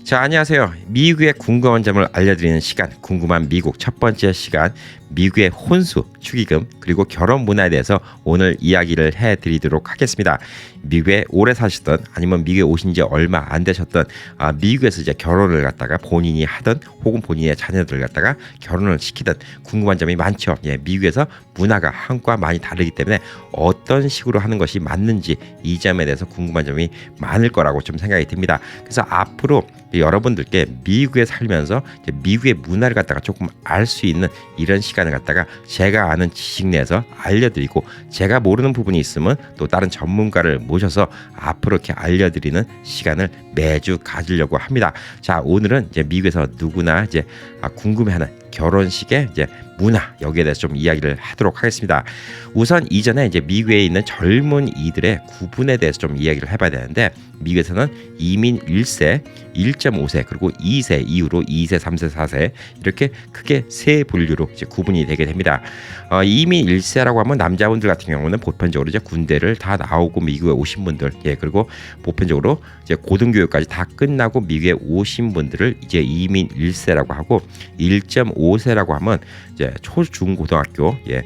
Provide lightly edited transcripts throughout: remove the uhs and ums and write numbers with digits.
자, 안녕하세요. 미국의 궁금한 점을 알려드리는 시간, 궁금한 미국 첫 번째 시간, 미국의 혼수, 축의금, 그리고 결혼 문화에 대해서 오늘 이야기를 해드리도록 하겠습니다. 미국에 오래 사셨던, 아니면 미국에 오신 지 얼마 안 되셨던, 미국에서 이제 결혼을 갖다가 본인이 하던, 혹은 본인의 자녀들을 갖다가 결혼을 시키던 궁금한 점이 많죠. 예, 미국에서 문화가 한국과 많이 다르기 때문에 어떤 식으로 하는 것이 맞는지 이 점에 대해서 궁금한 점이 많을 거라고 좀 생각이 듭니다. 그래서 앞으로 여러분들께 미국에 살면서 이제 미국의 문화를 갖다가 조금 알 수 있는 이런 시간을 갖다가 제가 아는 지식 내에서 알려드리고, 제가 모르는 부분이 있으면 또 다른 전문가를 모셔서 앞으로 이렇게 알려드리는 시간을 매주 가지려고 합니다. 자, 오늘은 이제 미국에서 누구나 이제 궁금해하는 결혼식의 이제 문화, 여기에 대해서 좀 이야기를 하도록 하겠습니다. 우선 이전에 이제 미국에 있는 젊은이들의 구분에 대해서 좀 이야기를 해봐야 되는데, 미국에서는 이민 1세, 1.5세, 그리고 2세 이후로 2세, 3세, 4세 이렇게 크게 세 분류로 이제 구분이 되게 됩니다. 이민 1세라고 하면 남자분들 같은 경우는 보편적으로 이제 군대를 다 나오고 미국에 오신 분들, 예, 그리고 보편적으로 이제 고등교육까지 다 끝나고 미국에 오신 분들을 이제 이민 1세라고 하고, 1.5세라고 하면 이제 초중고등학교, 예,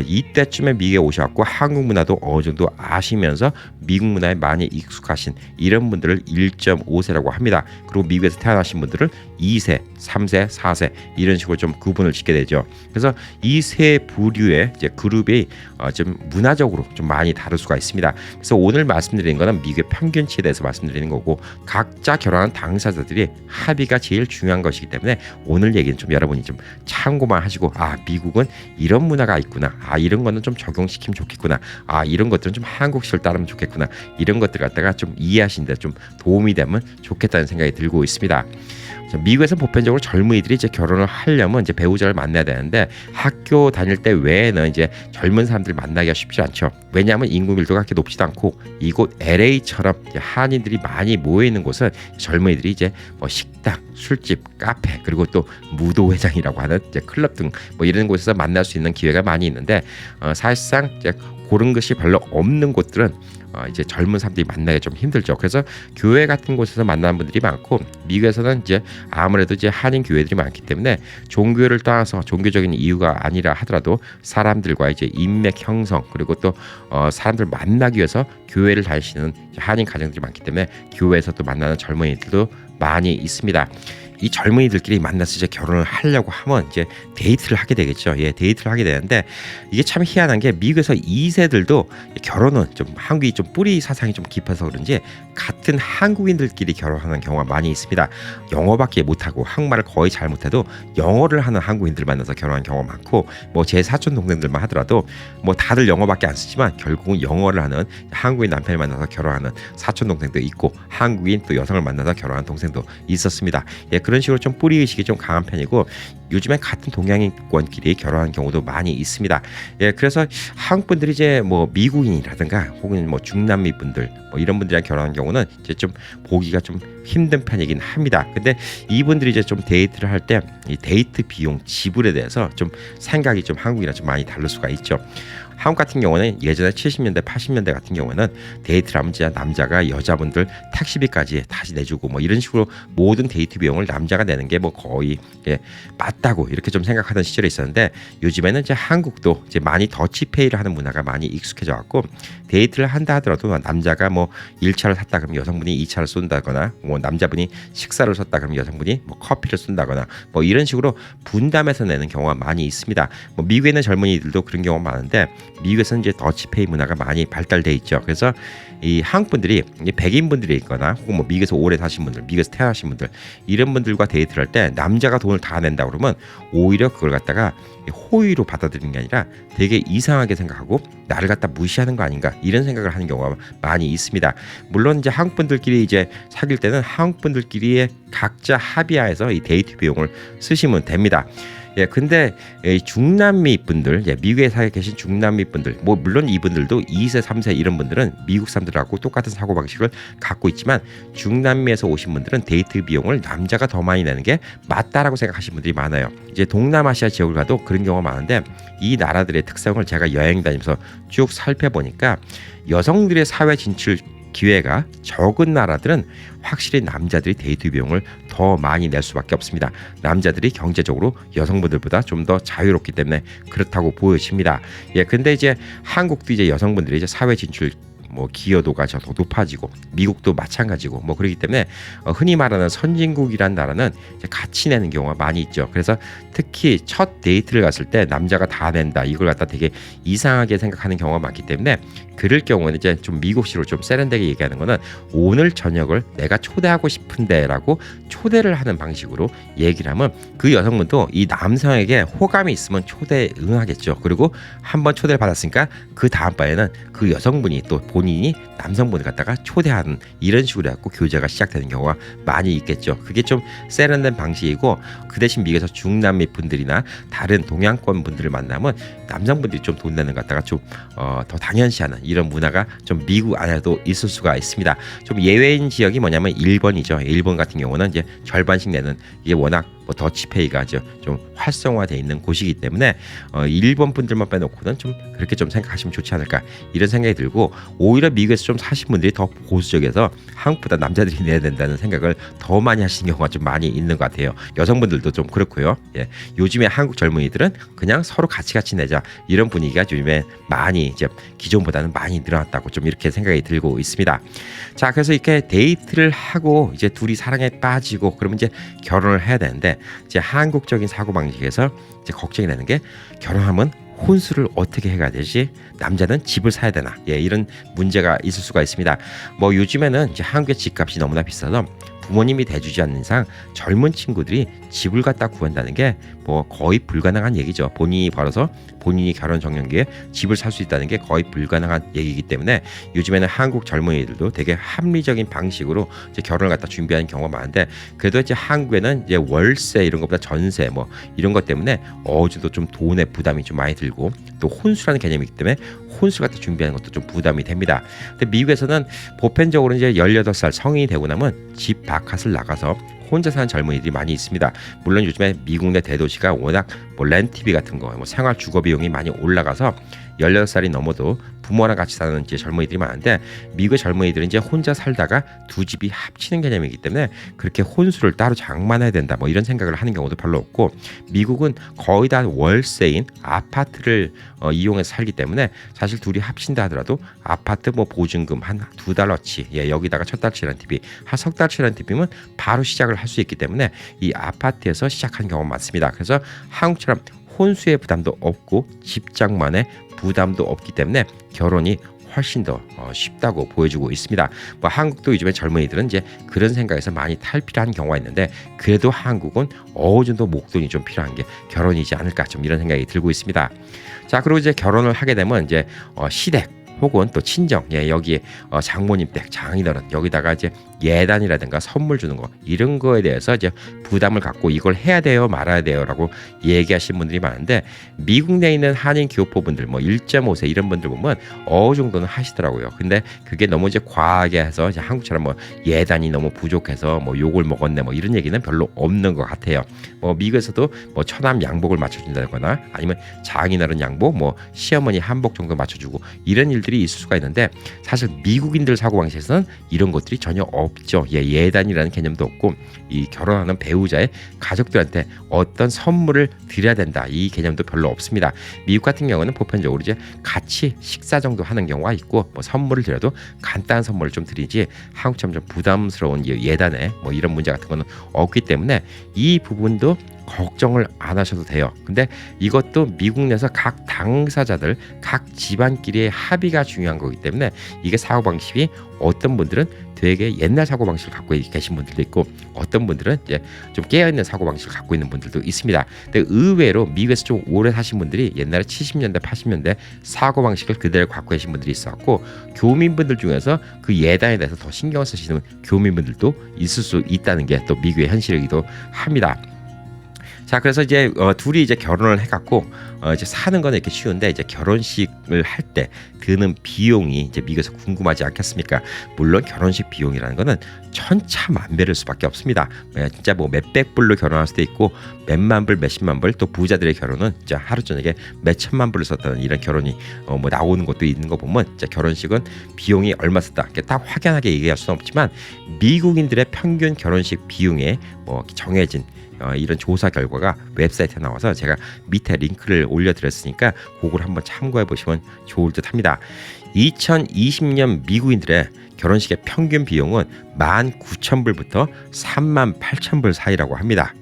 이때쯤에 미국에 오셔갖고 한국 문화도 어느 정도 아시면서 미국 문화에 많이 익숙하신 이런 분들을 1.5세라고 합니다. 그리고 미국에서 태어나신 분들을 2세, 3세, 4세 이런 식으로 좀 구분을 짓게 되죠. 그래서 이 세 부류의 이제 그룹이 좀 문화적으로 좀 많이 다를 수가 있습니다. 그래서 오늘 말씀드리는 거는 미국의 평균치에 대해서 말씀드리는 거고, 각자 결혼한 당사자들이 합의가 제일 중요한 것이기 때문에 오늘 얘기는 좀 여러분이 좀 참고만 하시고, 미국은 이런 문화가 있구나, 이런 거는 좀 적용시키면 좋겠구나, 이런 것들은 좀 한국식을 따르면 좋겠구나, 이런 것들 갖다가 좀 이해하시는데 좀 도움이 되면 좋겠다는 생각이 들고 있습니다. 미국에서 보편적으로 젊은이들이 이제 결혼을 하려면 이제 배우자를 만나야 되는데, 학교 다닐 때 외에는 이제 젊은 사람들 만나기가 쉽지 않죠. 왜냐하면 인구 밀도가 그렇게 높지도 않고, 이곳 LA처럼 한인들이 많이 모여 있는 곳은 젊은이들이 이제 뭐 식당, 술집, 카페, 그리고 또 무도회장이라고 하는 이제 클럽 등 뭐 이런 곳에서 만날 수 있는 기회가 많이 있는데, 사실상 이제 그런 것이 별로 없는 곳들은 이제 젊은 사람들이 만나기 좀 힘들죠. 그래서 교회 같은 곳에서 만나는 분들이 많고, 미국에서는 이제 아무래도 이제 한인 교회들이 많기 때문에 종교를 떠나서 종교적인 이유가 아니라 하더라도 사람들과 이제 인맥 형성, 그리고 또 사람들 만나기 위해서 교회를 다니시는 한인 가정들이 많기 때문에 교회에서 또 만나는 젊은이들도 많이 있습니다. 이 젊은이들끼리 만나서 이제 결혼을 하려고 하면 이제 데이트를 하게 되겠죠. 예, 데이트를 하게 되는데, 이게 참 희한한 게 미국에서 2세들도 결혼은 좀 한국이 좀 뿌리 사상이 좀 깊어서 그런지 같은 한국인들끼리 결혼하는 경우가 많이 있습니다. 영어밖에 못하고 한국말을 거의 잘 못해도 영어를 하는 한국인들 만나서 결혼하는 경우가 많고, 뭐 제 사촌 동생들만 하더라도 뭐 다들 영어밖에 안 쓰지만 결국은 영어를 하는 한국인 남편을 만나서 결혼하는 사촌 동생도 있고, 한국인 또 여성을 만나서 결혼하는 동생도 있었습니다. 예, 그런 식으로 좀 뿌리 의식이 좀 강한 편이고, 요즘엔 같은 동양인권끼리 결혼하는 경우도 많이 있습니다. 예, 그래서 한국 분들이 이제 뭐 미국인이라든가 혹은 뭐 중남미 분들 뭐 이런 분들이랑 결혼하는 경우는 이제 좀 보기가 좀 힘든 편이긴 합니다. 근데 이분들이 이제 좀 데이트를 할 때 이 데이트 비용 지불에 대해서 좀 생각이 좀 한국이랑 좀 많이 다를 수가 있죠. 한국 같은 경우는 예전에 70년대, 80년대 같은 경우는 데이트를 하면 진짜 남자가 여자분들 택시비까지 다시 내주고 뭐 이런 식으로 모든 데이트 비용을 남자가 내는 게 뭐 거의 맞다고 이렇게 좀 생각하던 시절이 있었는데, 요즘에는 이제 한국도 이제 많이 더치페이를 하는 문화가 많이 익숙해져 갖고, 데이트를 한다 하더라도 남자가 뭐 1차를 샀다 그러면 여성분이 2차를 쏜다거나, 뭐 남자분이 식사를 썼다 그러면 여성분이 뭐 커피를 쏜다거나 뭐 이런 식으로 분담해서 내는 경우가 많이 있습니다. 뭐 미국에 있는 젊은이들도 그런 경우가 많은데, 미국에서는 이제 더치페이 문화가 많이 발달돼 있죠. 그래서 이 한국 분들이 백인 분들이 있거나 혹은 뭐 미국에서 오래 사신 분들, 미국에서 태어나신 분들 이런 분들과 데이트를 할 때 남자가 돈을 다 낸다 그러면 오히려 그걸 갖다가 호의로 받아들이는 게 아니라 되게 이상하게 생각하고 나를 갖다 무시하는 거 아닌가 이런 생각을 하는 경우가 많이 있습니다. 물론 이제 한국 분들끼리 이제 사귈 때는 한국 분들끼리의 각자 합의하에서 이 데이트 비용을 쓰시면 됩니다. 예, 근데 중남미 분들, 미국에 살고 계신 중남미 분들, 뭐 물론 이분들도 2세, 3세 이런 분들은 미국 사람들하고 똑같은 사고 방식을 갖고 있지만, 중남미에서 오신 분들은 데이트 비용을 남자가 더 많이 내는 게 맞다라고 생각하시는 분들이 많아요. 이제 동남아시아 지역을 가도 그런 경우가 많은데, 이 나라들의 특성을 제가 여행 다니면서 쭉 살펴보니까 여성들의 사회 진출 기회가 적은 나라들은 확실히 남자들이 데이트 비용을 더 많이 낼 수밖에 없습니다. 남자들이 경제적으로 여성분들보다 좀 더 자유롭기 때문에 그렇다고 보여집니다. 예, 근데 이제 한국도 이제 여성분들이 이제 사회 진출 뭐 기여도가 더 높아지고 미국도 마찬가지고 뭐 그렇기 때문에 흔히 말하는 선진국이란 나라는 이제 같이 내는 경우가 많이 있죠. 그래서 특히 첫 데이트를 갔을 때 남자가 다 낸다 이걸 갖다 되게 이상하게 생각하는 경우가 많기 때문에 그럴 경우는 이제 좀 미국식으로 좀 세련되게 얘기하는 거는 오늘 저녁을 내가 초대하고 싶은데라고 초대를 하는 방식으로 얘기를 하면 그 여성분도 이 남성에게 호감이 있으면 초대에 응하겠죠. 그리고 한번 초대를 받았으니까 그 다음번에는 그 여성분이 또 본인이 남성분을 갖다가 초대하는 이런 식으로 해갖고 교제가 시작되는 경우가 많이 있겠죠. 그게 좀 세련된 방식이고 그 대신 미국에서 중남미 분들이나 다른 동양권 분들을 만나면 남성분들이 좀 돈 내는 것 갖다가 좀 더 당연시하는 이런 문화가 좀 미국 안에도 있을 수가 있습니다. 좀 예외인 지역이 뭐냐면 일본이죠. 일본 같은 경우는 이제 절반씩 내는 이게 워낙 뭐 더치페이가 좀 활성화되어 있는 곳이기 때문에 일본 분들만 빼놓고는 좀 그렇게 좀 생각하시면 좋지 않을까 이런 생각이 들고 오히려 미국에서 좀 사신 분들이 더 보수적이어서 한국보다 남자들이 내야 된다는 생각을 더 많이 하시는 경우가 좀 많이 있는 것 같아요. 여성분들도 좀 그렇고요. 예, 요즘에 한국 젊은이들은 그냥 서로 같이 내자 이런 분위기가 요즘에 많이 이제 기존보다는 많이 늘어났다고 좀 이렇게 생각이 들고 있습니다. 자, 그래서 이렇게 데이트를 하고 이제 둘이 사랑에 빠지고 그러면 이제 결혼을 해야 되는데 이제 한국적인 사고 방식에서 이제 걱정이 되는 게 결혼하면 혼수를 어떻게 해야 되지? 남자는 집을 사야 되나? 예, 이런 문제가 있을 수가 있습니다. 뭐 요즘에는 이제 한국의 집값이 너무나 비싸서 부모님이 대주지 않는 이상 젊은 친구들이 집을 갖다 구한다는 게 뭐 거의 불가능한 얘기죠. 본인이 벌어서 본인이 결혼 정년기에 집을 살 수 있다는 게 거의 불가능한 얘기이기 때문에 요즘에는 한국 젊은이들도 되게 합리적인 방식으로 이제 결혼을 갖다 준비하는 경우가 많은데 그래도 이제 한국에는 이제 월세 이런 것보다 전세 뭐 이런 것 때문에 어느 정도 좀 돈의 부담이 좀 많이 들고 또 혼수라는 개념이기 때문에 혼수 갖다 준비하는 것도 좀 부담이 됩니다. 근데 미국에서는 보편적으로 이제 18살 성인이 되고 나면 집 바깥을 나가서 혼자 사는 젊은이들이 많이 있습니다. 물론 요즘에 미국 내 대도시가 워낙 뭐 렌트비 같은 거, 뭐 생활 주거 비용이 많이 올라가서 18살이 넘어도 부모랑 같이 사는 이제 젊은이들이 많은데 미국의 젊은이들은 이제 혼자 살다가 두 집이 합치는 개념이기 때문에 그렇게 혼수를 따로 장만해야 된다 뭐 이런 생각을 하는 경우도 별로 없고 미국은 거의 다 월세인 아파트를 이용해서 살기 때문에 사실 둘이 합친다 하더라도 아파트 뭐 보증금 한 $2치 예, 여기다가 첫 달치 렌트비 한 석 달치 렌트비면 바로 시작을 할 수 있기 때문에 이 아파트에서 시작한 경우가 많습니다. 그래서 한국처럼 혼수의 부담도 없고 집장만의 부담도 없기 때문에 결혼이 훨씬 더 쉽다고 보여주고 있습니다. 뭐 한국도 요즘에 젊은이들은 이제 그런 생각에서 많이 탈피한 경우가 있는데 그래도 한국은 어느 정도 목돈이 좀 필요한 게 결혼이지 않을까 좀 이런 생각이 들고 있습니다. 자, 그리고 이제 결혼을 하게 되면 이제 시댁 혹은 또 친정, 예, 여기에 장모님 댁, 장인어른 여기다가 이제 예단이라든가 선물 주는 거 이런 거에 대해서 이제 부담을 갖고 이걸 해야 돼요, 말아야 돼요라고 얘기하시는 분들이 많은데 미국 내에 있는 한인 교포분들 뭐 1.5세 이런 분들 보면 어느 정도는 하시더라고요. 근데 그게 너무 이제 과하게 해서 이제 한국처럼 뭐 예단이 너무 부족해서 뭐 욕을 먹었네 뭐 이런 얘기는 별로 없는 것 같아요. 뭐 미국에서도 뭐 처남 양복을 맞춰준다거나 아니면 장인어른 양복, 뭐 시어머니 한복 정도 맞춰주고 이런 일들이 있을 수가 있는데 사실 미국인들 사고방식에서는 이런 것들이 전혀 없죠. 예, 예단이라는 개념도 없고 이 결혼하는 배우자의 가족들한테 어떤 선물을 드려야 된다 이 개념도 별로 없습니다. 미국 같은 경우는 보편적으로 이제 같이 식사 정도 하는 경우가 있고 뭐 선물을 드려도 간단한 선물을 좀 드리지 한국처럼 좀 부담스러운 예단에 뭐 이런 문제 같은 거는 없기 때문에 이 부분도 걱정을 안 하셔도 돼요. 근데 이것도 미국 내에서 각 당사자들, 각 집안끼리의 합의가 중요한 거기 때문에 이게 사고방식이 어떤 분들은 되게 옛날 사고방식을 갖고 계신 분들도 있고 어떤 분들은 이제 좀 깨어있는 사고방식을 갖고 있는 분들도 있습니다. 근데 의외로 미국에서 좀 오래 사신 분들이 옛날에 70년대, 80년대 사고방식을 그대로 갖고 계신 분들이 있었고 교민분들 중에서 그 예단에 대해서 더 신경을 쓰시는 교민분들도 있을 수 있다는 게 또 미국의 현실이기도 합니다. 자, 그래서 이제 둘이 이제 결혼을 해갖고 이제 사는 거는 이렇게 쉬운데 이제 결혼식을 할 때 드는 비용이 이제 미국에서 궁금하지 않겠습니까? 물론 결혼식 비용이라는 거는 천차만별일 수밖에 없습니다. 진짜 뭐 몇백 불로 결혼할 수도 있고 몇만 불, 몇십만 불, 또 부자들의 결혼은 진짜 하루 저녁에 몇천만 불을 썼다는 이런 결혼이 뭐 나오는 것도 있는 거 보면 진짜 결혼식은 비용이 얼마 썼다 이렇게 딱 확연하게 얘기할 수는 없지만 미국인들의 평균 결혼식 비용에 뭐 정해진 이런 조사 결과가 웹사이트에 나와서 제가 밑에 링크를 올려드렸으니까 그걸 한번 참고해 보시면 좋을 듯합니다. 2020년 미국인들의 결혼식의 평균 비용은 19,000불부터 38,000불 사이라고 합니다.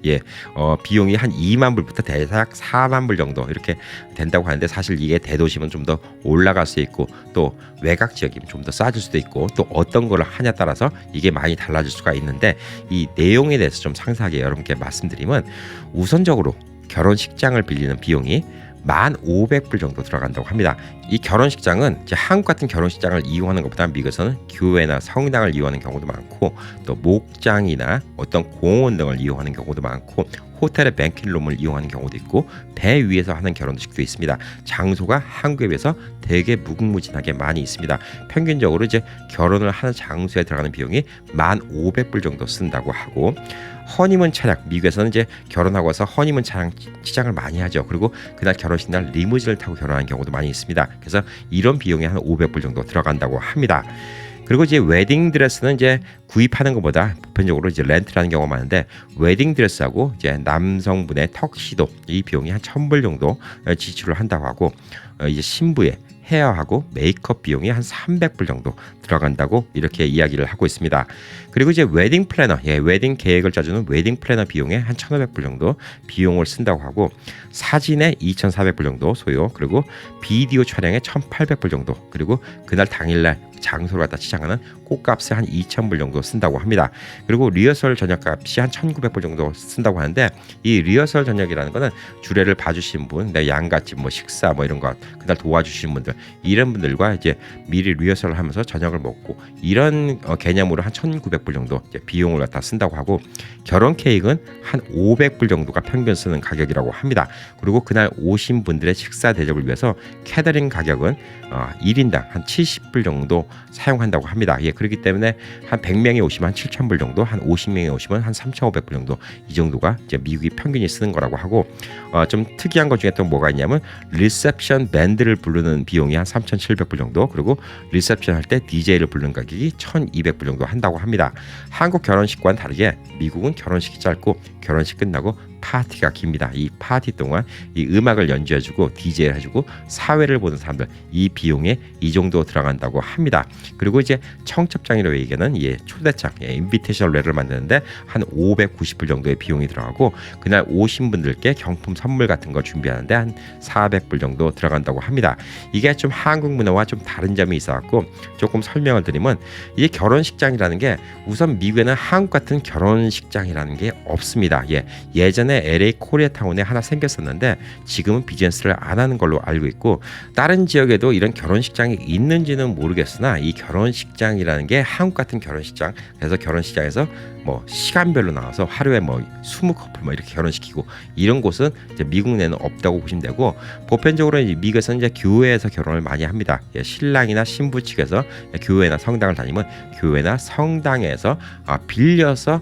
비용이 한 2만 불부터 대략 4만 불 정도 이렇게 된다고 하는데 사실 이게 대도시면 좀 더 올라갈 수 있고 또 외곽 지역이면 좀 더 싸질 수도 있고 또 어떤 걸 하냐에 따라서 이게 많이 달라질 수가 있는데 이 내용에 대해서 좀 상세하게 여러분께 말씀드리면 우선적으로 결혼식장을 빌리는 비용이 1,500불 정도 들어간다고 합니다. 이 결혼식장은 이제 한국 같은 결혼식장을 이용하는 것보다 미국에서는 교회나 성당을 이용하는 경우도 많고 또 목장이나 어떤 공원 등을 이용하는 경우도 많고 호텔의 뱅킷룸을 이용하는 경우도 있고 배 위에서 하는 결혼식도 있습니다. 장소가 한국에 비해서 되게 무궁무진하게 많이 있습니다. 평균적으로 이제 결혼을 하는 장소에 들어가는 비용이 1,500불 정도 쓴다고 하고 허니문 차량, 미국에서는 이제 결혼하고 와서 허니문 차량 시장을 많이 하죠. 그리고 그날 결혼식 날 리무진을 타고 결혼하는 경우도 많이 있습니다. 그래서 이런 비용이 한 500불 정도 들어간다고 합니다. 그리고 이제 웨딩 드레스는 이제 구입하는 것보다 보편적으로 이제 렌트라는 경우가 많은데 웨딩 드레스하고 이제 남성분의 턱시도 이 비용이 한 1,000불 정도 지출을 한다고 하고 이제 신부의 헤어하고 메이크업 비용이 한 300불 정도 들어간다고 이렇게 이야기를 하고 있습니다. 그리고 이제 웨딩 플래너, 웨딩 계획을 짜주는 웨딩 플래너 비용에 한 1,500불 정도 비용을 쓴다고 하고 사진에 2,400불 정도 소요. 그리고 비디오 촬영에 1,800불 정도. 그리고 그날 당일날 장소를 갖다 지정하는 꽃값에 한 2,000불 정도 쓴다고 합니다. 그리고 리허설 저녁값이 한 1,900불 정도 쓴다고 하는데 이 리허설 저녁이라는 거는 주례를 봐주신 분, 양갓집 뭐 식사 뭐 이런 거 그날 도와주신 분들 이런 분들과 이제 미리 리허설을 하면서 저녁을 먹고 이런 개념으로 한 1,900불 정도 이제 비용을 갖다 쓴다고 하고 결혼 케이크는 한 500불 정도가 평균 쓰는 가격이라고 합니다. 그리고 그날 오신 분들의 식사 대접을 위해서 캐터링 가격은 1인당 한 70불 정도 사용한다고 합니다. 그렇기 때문에 한 100명이 오시면 한 7,000불 정도, 한 50명이 오시면 한 3,500불 정도 이 정도가 이제 미국이 평균이 쓰는 거라고 하고 좀 특이한 것 중에 또 뭐가 있냐면 리셉션 밴드를 부르는 비용이 한 3,700불 정도 그리고 리셉션 할 때 DJ를 부르는 가격이 1,200불 정도 한다고 합니다. 한국 결혼식과는 다르게 미국은 결혼식이 짧고 결혼식 끝나고 파티가 깁니다. 이 파티 동안 이 음악을 연주해주고 DJ를 해주고 사회를 보는 사람들 이 비용에 이 정도 들어간다고 합니다. 그리고 이제 청첩장이라고 얘기하는 초대장, 인비테이션 레터를 만드는데 한 590불 정도의 비용이 들어가고 그날 오신 분들께 경품 선물 같은 거 준비하는데 한 400불 정도 들어간다고 합니다. 이게 좀 한국 문화와 좀 다른 점이 있어갖고 조금 설명을 드리면 이게 결혼식장이라는 게 우선 미국에는 한국 같은 결혼식장이라는 게 없습니다. 예전에 LA 코리아타운에 하나 생겼었는데 지금은 비즈니스를 안 하는 걸로 알고 있고 다른 지역에도 이런 결혼식장이 있는지는 모르겠으나 이 결혼식장이라는 게 한국 같은 결혼식장 그래서 결혼식장에서 뭐 시간별로 나와서 하루에 뭐 20커플 뭐 이렇게 결혼시키고 이런 곳은 이제 미국 내는 없다고 보시면 되고 보편적으로 이제 미국에서는 이제 교회에서 결혼을 많이 합니다. 신랑이나 신부 측에서 교회나 성당을 다니면 교회나 성당에서 빌려서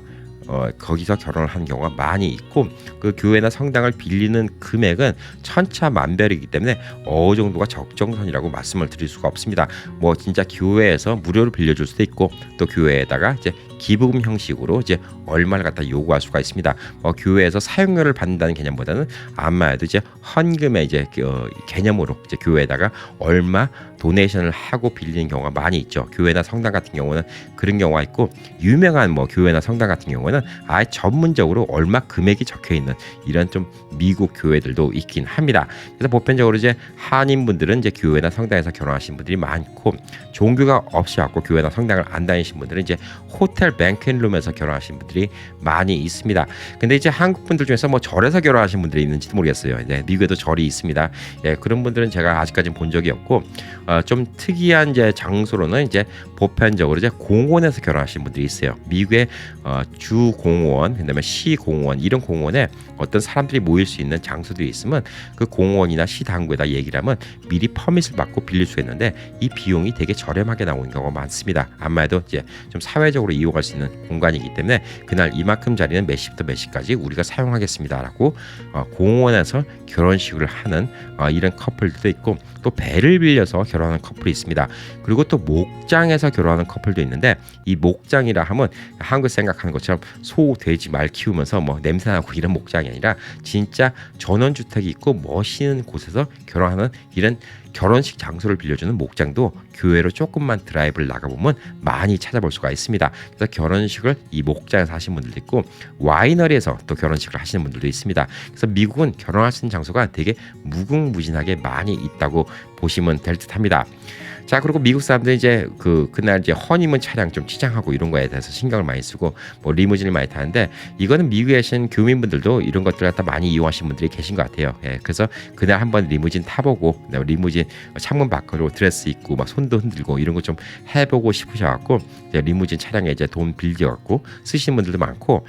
거기서 결혼을 하는 경우가 많이 있고 그 교회나 성당을 빌리는 금액은 천차만별이기 때문에 어느 정도가 적정선이라고 말씀을 드릴 수가 없습니다. 뭐 진짜 교회에서 무료로 빌려줄 수도 있고 또 교회에다가 이제 기부금 형식으로 이제 얼마를 갖다 요구할 수가 있습니다. 교회에서 사용료를 받는다는 개념보다는 아마도 이제 헌금의 이제 개념으로 이제 교회에다가 얼마 도네이션을 하고 빌리는 경우가 많이 있죠. 교회나 성당 같은 경우는 그런 경우가 있고 유명한 뭐 교회나 성당 같은 경우는 아예 전문적으로 얼마 금액이 적혀 있는 이런 좀 미국 교회들도 있긴 합니다. 그래서 보편적으로 이제 한인분들은 이제 교회나 성당에서 결혼하신 분들이 많고 종교가 없이 갖고 교회나 성당을 안 다니신 분들은 이제 호텔 뱅켓룸에서 결혼하신 분들이 많이 있습니다. 근데 이제 한국 분들 중에서 뭐 절에서 결혼하신 분들이 있는지도 모르겠어요. 미국에도 절이 있습니다. 그런 분들은 제가 아직까지는 본 적이 없고 좀 특이한 이제 장소로는 이제 보편적으로 이제 공원에서 결혼하신 분들이 있어요. 미국의 주 주 공원, 그다음에 시 공원 이런 공원에 어떤 사람들이 모일 수 있는 장소들이 있으면 그 공원이나 시 당구에다 얘기를 하면 미리 퍼밋을 받고 빌릴 수 있는데 이 비용이 되게 저렴하게 나오는 경우가 많습니다. 아무래도 이제 좀 사회적으로 이용할 수 있는 공간이기 때문에 그날 이만큼 자리는 몇 시부터 몇 시까지 우리가 사용하겠습니다라고 공원에서 결혼식을 하는 이런 커플들도 있고 또 배를 빌려서 결혼하는 커플이 있습니다. 그리고 또 목장에서 결혼하는 커플도 있는데 이 목장이라 하면 한국 생각하는 것처럼 소, 돼지, 말 키우면서 뭐 냄새나고 이런 목장이 아니라 진짜 전원주택이 있고 멋있는 곳에서 결혼하는 이런 결혼식 장소를 빌려주는 목장도 교외로 조금만 드라이브를 나가보면 많이 찾아볼 수가 있습니다. 그래서 결혼식을 이 목장에서 하시는 분들도 있고 와이너리에서 또 결혼식을 하시는 분들도 있습니다. 그래서 미국은 결혼할 수 있는 장소가 되게 무궁무진하게 많이 있다고 보시면 될 듯합니다. 자, 그리고 미국 사람들이 이제 그날 이제 허니문 차량 좀 치장하고 이런 거에 대해서 신경을 많이 쓰고 뭐 리무진을 많이 타는데 이거는 미국에 계신 교민분들도 이런 것들 갖다 많이 이용하시는 분들이 계신 것 같아요. 예, 그래서 그날 한번 리무진 타보고 리무진 창문 밖으로 드레스 입고 막 손도 흔들고 이런 거 좀 해보고 싶으셔갖고 이제 리무진 차량에 이제 돈 빌려갖고 쓰시는 분들도 많고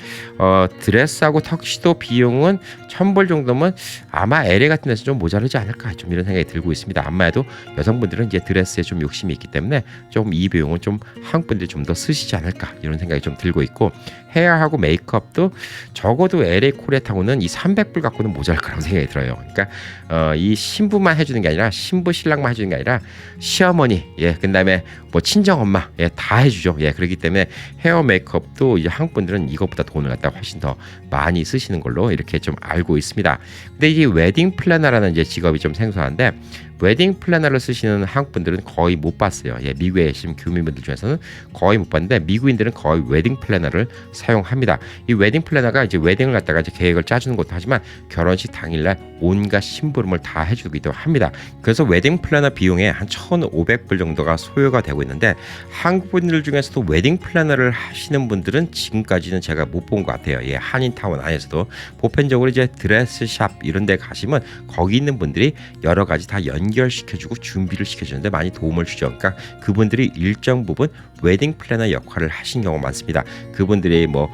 드레스하고 턱시도 비용은 $1,000 정도면 아마 LA 같은 데서 좀 모자르지 않을까 좀 이런 생각이 들고 있습니다. 아마도 여성분들은 이제 드레스에 좀 욕심이 있기 때문에 조금 이 비용은 좀 한국 분들이 좀 더 쓰시지 않을까 이런 생각이 좀 들고 있고 헤어하고 메이크업도 적어도 LA 코리아타운은 이 $300 갖고는 모자랄 거라고 생각이 들어요. 그러니까 이 신부만 해주는 게 아니라 신부 신랑만 해주는 게 아니라 시어머니 그다음에 뭐 친정 엄마 다 해주죠. 그렇기 때문에 헤어 메이크업도 이제 한국 분들은 이것보다 돈을 갖다 훨씬 더 많이 쓰시는 걸로 이렇게 좀 알고 있습니다. 근데 이 웨딩 플래너라는 이제 직업이 좀 생소한데 웨딩 플래너를 쓰시는 한국 분들은 거의 못 봤어요. 미국에 계신 교민분들 중에서는 거의 못 봤는데 미국인들은 거의 웨딩 플래너를 사용합니다. 이 웨딩 플래너가 이제 웨딩을 갖다가 이제 계획을 짜주는 것도 하지만 결혼식 당일날 온갖 심부름을 다 해주기도 합니다. 그래서 웨딩 플래너 비용에 한 $1,500 정도가 소요가 되고 있는데 한국 분들 중에서도 웨딩 플래너를 하시는 분들은 지금까지는 제가 못 본 것 같아요. 한인타운 안에서도 보편적으로 이제 드레스샵 이런 데 가시면 거기 있는 분들이 여러 가지 다 연결시켜주고 준비를 시켜주는데 많이 도움을 주죠. 그러니까 그분들이 일정 부분 웨딩 플래너 역할을 하신 경우가 많습니다. 그분들이 뭐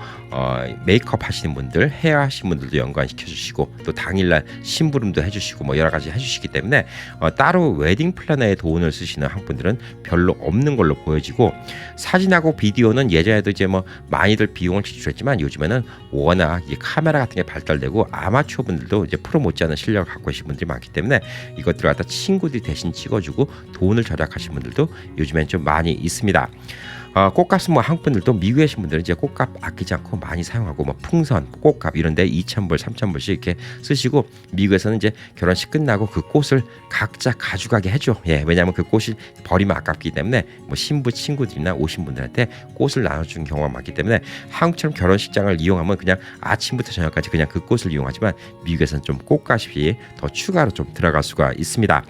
메이크업 하시는 분들, 헤어 하시는 분들도 연관시켜 주시고 또 당일날 심부름도 해주시고 뭐 여러 가지 해주시기 때문에 따로 웨딩 플래너에 돈을 쓰시는 한국 분들은 별로 없는 걸로 보여지고 사진하고 비디오는 예전에도 이제 뭐 많이들 비용을 지출했지만 요즘에는 워낙 이 카메라 같은 게 발달되고 아마추어 분들도 이제 프로 못지않은 실력을 갖고 계신 분들이 많기 때문에 이것들을 갖다 친구들이 대신 찍어주고 돈을 절약하신 분들도 요즘엔 좀 많이 있습니다. 꽃값은 뭐 한국 분들도 미국에 계신 분들은 이제 꽃값 아끼지 않고 많이 사용하고 뭐 풍선, 꽃값 이런데 $2,000, $3,000씩 이렇게 쓰시고 미국에서는 이제 결혼식 끝나고 그 꽃을 각자 가져가게 해줘. 왜냐하면 그 꽃이 버리면 아깝기 때문에 뭐 신부 친구들이나 오신 분들한테 꽃을 나눠주는 경우가 많기 때문에 한국처럼 결혼식장을 이용하면 그냥 아침부터 저녁까지 그냥 그 꽃을 이용하지만 미국에서는 좀 꽃값이 더 추가로 좀 들어갈 수가 있습니다.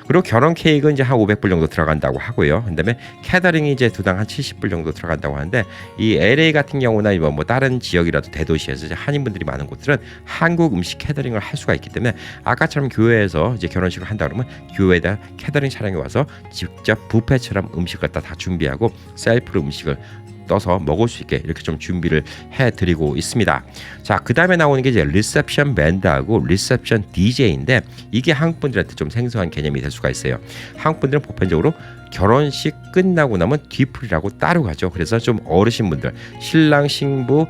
그리고 결혼 케이크는 이제 한 $500 정도 들어간다고 하고요. 그다음에 캐터링이 이제 두당 한 $70 정도 들어간다고 하는데 이 LA 같은 경우나 뭐 다른 지역이라도 대도시에서 이제 한인분들이 많은 곳들은 한국 음식 캐터링을 할 수가 있기 때문에 아까처럼 교회에서 이제 결혼식을 한다 그러면 교회에다 캐터링 차량이 와서 직접 뷔페처럼 음식을 다 준비하고 셀프로 음식을 떠서 먹을 수 있게 이렇게 좀 준비를 해드리고 있습니다. 자, 그 다음에 나오는 게 이제 리셉션 밴드하고 리셉션 DJ인데 이게 한국 분들한테 좀 생소한 개념이 될 수가 있어요. 한국 분들은 보편적으로 결혼식 끝나고 나면 뒤풀이라고 따로 가죠. 그래서 좀 어르신분들, 신랑, 신부,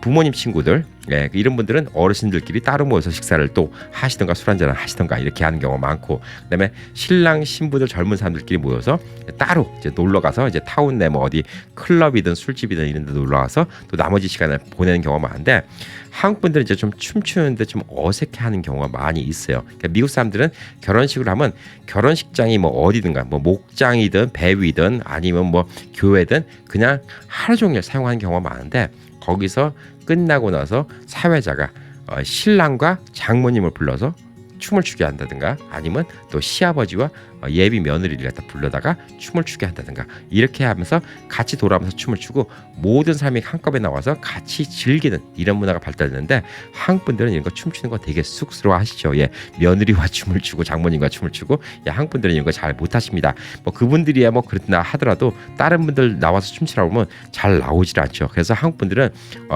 부모님 친구들 이런 분들은 어르신들끼리 따로 모여서 식사를 또 하시던가 술 한잔을 하시던가 이렇게 하는 경우가 많고 그다음에 신랑 신부들 젊은 사람들끼리 모여서 따로 이제 놀러 가서 이제 타운 내 뭐 어디 클럽이든 술집이든 이런 데 놀러 가서 또 나머지 시간을 보내는 경우가 많은데 한국 분들은 이제 좀 춤추는데 좀 어색해하는 경우가 많이 있어요. 그러니까 미국 사람들은 결혼식을 하면 결혼식장이 뭐 어디든가 뭐 목장이든 배위든 아니면 뭐 교회든 그냥 하루 종일 사용하는 경우가 많은데 거기서 끝나고 나서 사회자가 신랑과 장모님을 불러서 춤을 추게 한다든가 아니면 또 시아버지와 예비 며느리를 갖다 불러다가 춤을 추게 한다든가 이렇게 하면서 같이 돌아오면서 춤을 추고 모든 사람이 한꺼번에 나와서 같이 즐기는 이런 문화가 발달했는데 한국 분들은 이런 거 춤추는 거 되게 쑥스러워하시죠. 예, 며느리와 춤을 추고 장모님과 춤을 추고 한국 분들은 이런 거 잘 못하십니다. 뭐 그분들이야 뭐 그렇다 하더라도 다른 분들 나와서 춤추라고 하면 잘 나오질 않죠. 그래서 한국 분들은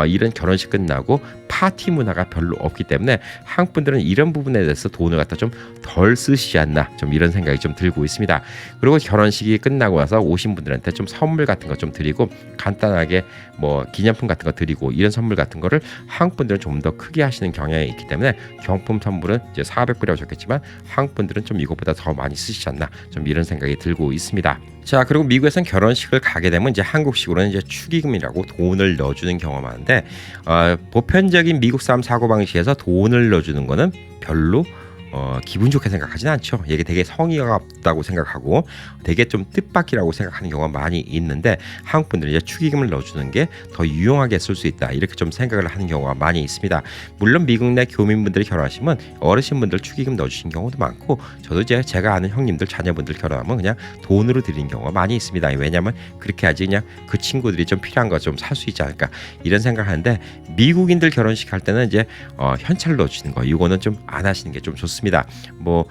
이런 결혼식 끝나고 파티 문화가 별로 없기 때문에 한국 분들은 이런 부분에 대해서 돈을 갖다 좀 덜 쓰시지 않나 좀 이런 생각이 좀 들고 있습니다. 그리고 결혼식이 끝나고 나서 오신 분들한테 좀 선물 같은 거 좀 드리고 간단하게 뭐 기념품 같은 거 드리고 이런 선물 같은 거를 한국 분들은 좀 더 크게 하시는 경향이 있기 때문에 경품 선물은 이제 400불이라고 적겠지만 한국 분들은 좀 이것보다 더 많이 쓰시지 않나 좀 이런 생각이 들고 있습니다. 자, 그리고 미국에서는 결혼식을 가게 되면 이제 한국식으로는 이제 축의금이라고 돈을 넣어주는 경우가 많은데 보편적인 미국 사람 사고방식에서 돈을 넣어주는 거는 별로 기분 좋게 생각하지는 않죠. 이게 되게 성의가 없다고 생각하고 되게 좀 뜻밖이라고 생각하는 경우가 많이 있는데 한국 분들은 이제 축의금을 넣어주는 게 더 유용하게 쓸 수 있다 이렇게 좀 생각을 하는 경우가 많이 있습니다. 물론 미국 내 교민분들이 결혼하시면 어르신분들 축의금 넣어주신 경우도 많고 저도 이제 제가 아는 형님들 자녀분들 결혼하면 그냥 돈으로 드리는 경우가 많이 있습니다. 왜냐하면 그렇게 하지 그냥 그 친구들이 좀 필요한 거 좀 살 수 있지 않을까 이런 생각을 하는데 미국인들 결혼식 할 때는 이제 현찰을 넣어주는 거 이거는 좀 안 하시는 게 좀 좋습니다. 뭐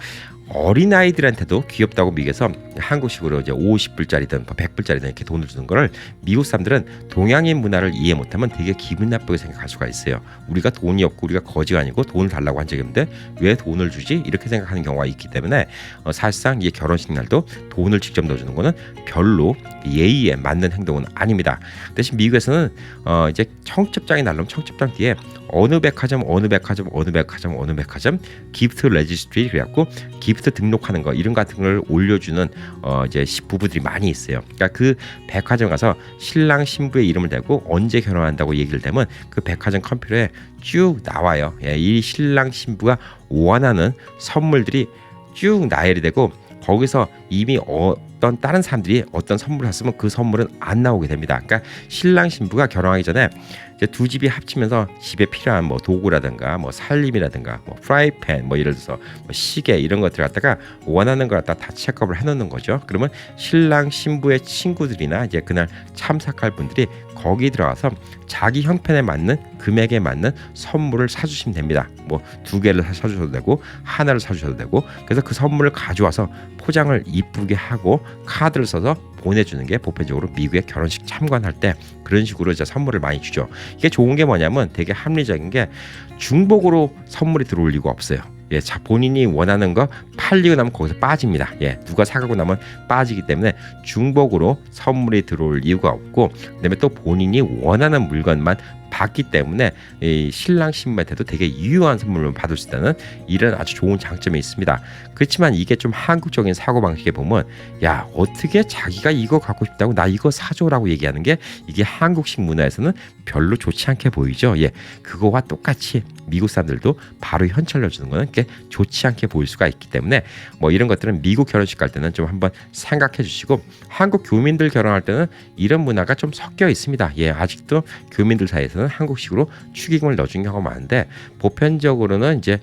어린아이들한테도 귀엽다고 미국에서 한국식으로 이제 50불짜리든 100불짜리든 이렇게 돈을 주는 거를 미국 사람들은 동양인 문화를 이해 못하면 되게 기분 나쁘게 생각할 수가 있어요. 우리가 돈이 없고 우리가 거지가 아니고 돈을 달라고 한 적이 없는데 왜 돈을 주지? 이렇게 생각하는 경우가 있기 때문에 사실상 이 결혼식 날도 돈을 직접 넣어주는 거는 별로 예의에 맞는 행동은 아닙니다. 대신 미국에서는 이제 청첩장이 날라오면 청첩장 뒤에 어느 백화점 기프트 레지스트리 그래갖고 기프트 등록하는 거 이런 같은 걸 올려주는 이제 부부들이 많이 있어요. 그러니까 그 백화점 가서 신랑 신부의 이름을 대고 언제 결혼한다고 얘기를 대면 그 백화점 컴퓨터에 쭉 나와요. 이 신랑 신부가 원하는 선물들이 쭉 나열이 되고 거기서 이미 어떤 다른 사람들이 어떤 선물을 했으면 그 선물은 안 나오게 됩니다. 그러니까 신랑 신부가 결혼하기 전에 이제 두 집이 합치면서 집에 필요한 뭐 도구라든가 뭐 살림이라든가 뭐 프라이팬 뭐 예를 들어서 뭐 시계 이런 것들 갖다가 원하는 걸 갖다 다 체크업을 해놓는 거죠. 그러면 신랑 신부의 친구들이나 이제 그날 참석할 분들이 거기 들어가서 자기 형편에 맞는 금액에 맞는 선물을 사주시면 됩니다. 뭐 2개를 사주셔도 되고 하나를 사주셔도 되고 그래서 그 선물을 가져와서 포장을 이쁘게 하고 카드를 써서 보내주는 게 보편적으로 미국의 결혼식 참관할 때 그런 식으로 이제 선물을 많이 주죠. 이게 좋은 게 뭐냐면 되게 합리적인 게 중복으로 선물이 들어올 리가 없어요. 예, 자 본인이 원하는 거 팔리고 나면 거기서 빠집니다. 예, 누가 사가고 나면 빠지기 때문에 중복으로 선물이 들어올 이유가 없고, 그다음에 또 본인이 원하는 물건만 받기 때문에 이 신랑 신부한테도 되게 유효한 선물을 받을 수 있다는 이런 아주 좋은 장점이 있습니다. 그렇지만 이게 좀 한국적인 사고방식에 보면 야 어떻게 자기가 이거 갖고 싶다고 나 이거 사줘라고 얘기하는 게 이게 한국식 문화에서는 별로 좋지 않게 보이죠. 예, 그거와 똑같이 미국 사람들도 바로 현찰로 주는 거는 꽤 좋지 않게 보일 수가 있기 때문에 뭐 이런 것들은 미국 결혼식 갈 때는 좀 한번 생각해 주시고, 한국 교민들 결혼할 때는 이런 문화가 좀 섞여 있습니다. 예, 아직도 교민들 사이에서는 한국식으로 축의금을 넣어준 경우가 많은데 보편적으로는 이제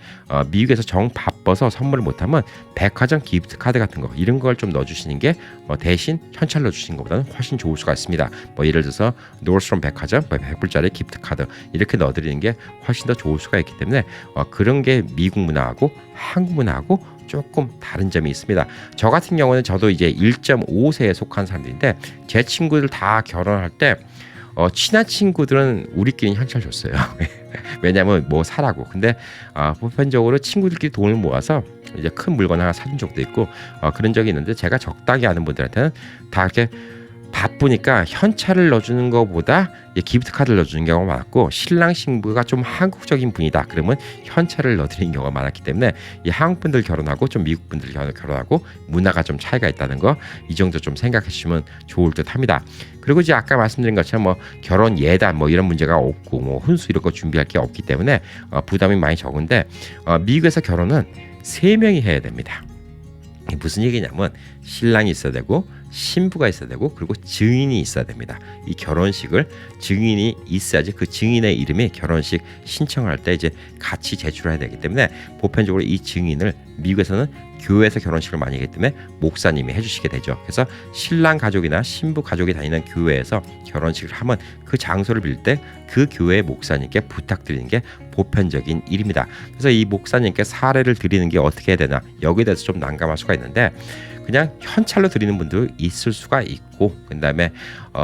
미국에서 정 바빠서 선물을 못하면 백화점 기프트 카드 같은 거 이런 걸 좀 넣어주시는 게 대신 현찰로 주시는 것보다는 훨씬 좋을 수가 있습니다. 뭐 예를 들어서 노스트롬 백화점 100불짜리 기프트 카드 이렇게 넣어드리는 게 훨씬 더 좋을 수가 있기 때문에 그런 게 미국 문화하고 한국 문화하고 조금 다른 점이 있습니다. 저 같은 경우는 저도 이제 1.5세에 속한 사람들인데 제 친구들 다 결혼할 때 친한 친구들은 우리끼리 현찰 줬어요. 왜냐하면 뭐 사라고. 근데 보편적으로 친구들끼리 돈을 모아서 이제 큰 물건 하나 사준 적도 있고 그런 적이 있는데, 제가 적당히 아는 분들한테는 다 이렇게 바쁘니까 현찰을 넣어주는 것보다 기프트 카드를 넣어주는 경우가 많았고, 신랑 신부가 좀 한국적인 분이다 그러면 현찰을 넣어드리는 경우가 많았기 때문에 이 한국 분들 결혼하고 좀 미국 분들 결혼하고 문화가 좀 차이가 있다는 거 이 정도 좀 생각해 주시면 좋을 듯합니다. 그리고 이제 아까 말씀드린 것처럼 뭐 결혼 예단 뭐 이런 문제가 없고 뭐 혼수 이런 거 준비할 게 없기 때문에 부담이 많이 적은데 미국에서 결혼은 3명이 해야 됩니다. 무슨 얘기냐면 신랑이 있어야 되고 신부가 있어야 되고 그리고 증인이 있어야 됩니다. 이 결혼식을 증인이 있어야지 그 증인의 이름이 결혼식 신청할 때 이제 같이 제출해야 되기 때문에 보편적으로 이 증인을 미국에서는 교회에서 결혼식을 많이 하기 때문에 목사님이 해주시게 되죠. 그래서 신랑 가족이나 신부 가족이 다니는 교회에서 결혼식을 하면 그 장소를 빌 때 그 교회 목사님께 부탁드리는 게 보편적인 일입니다. 그래서 이 목사님께 사례를 드리는 게 어떻게 해야 되나 여기에 대해서 좀 난감할 수가 있는데 그냥 현찰로 드리는 분도 있을 수가 있고 그다음에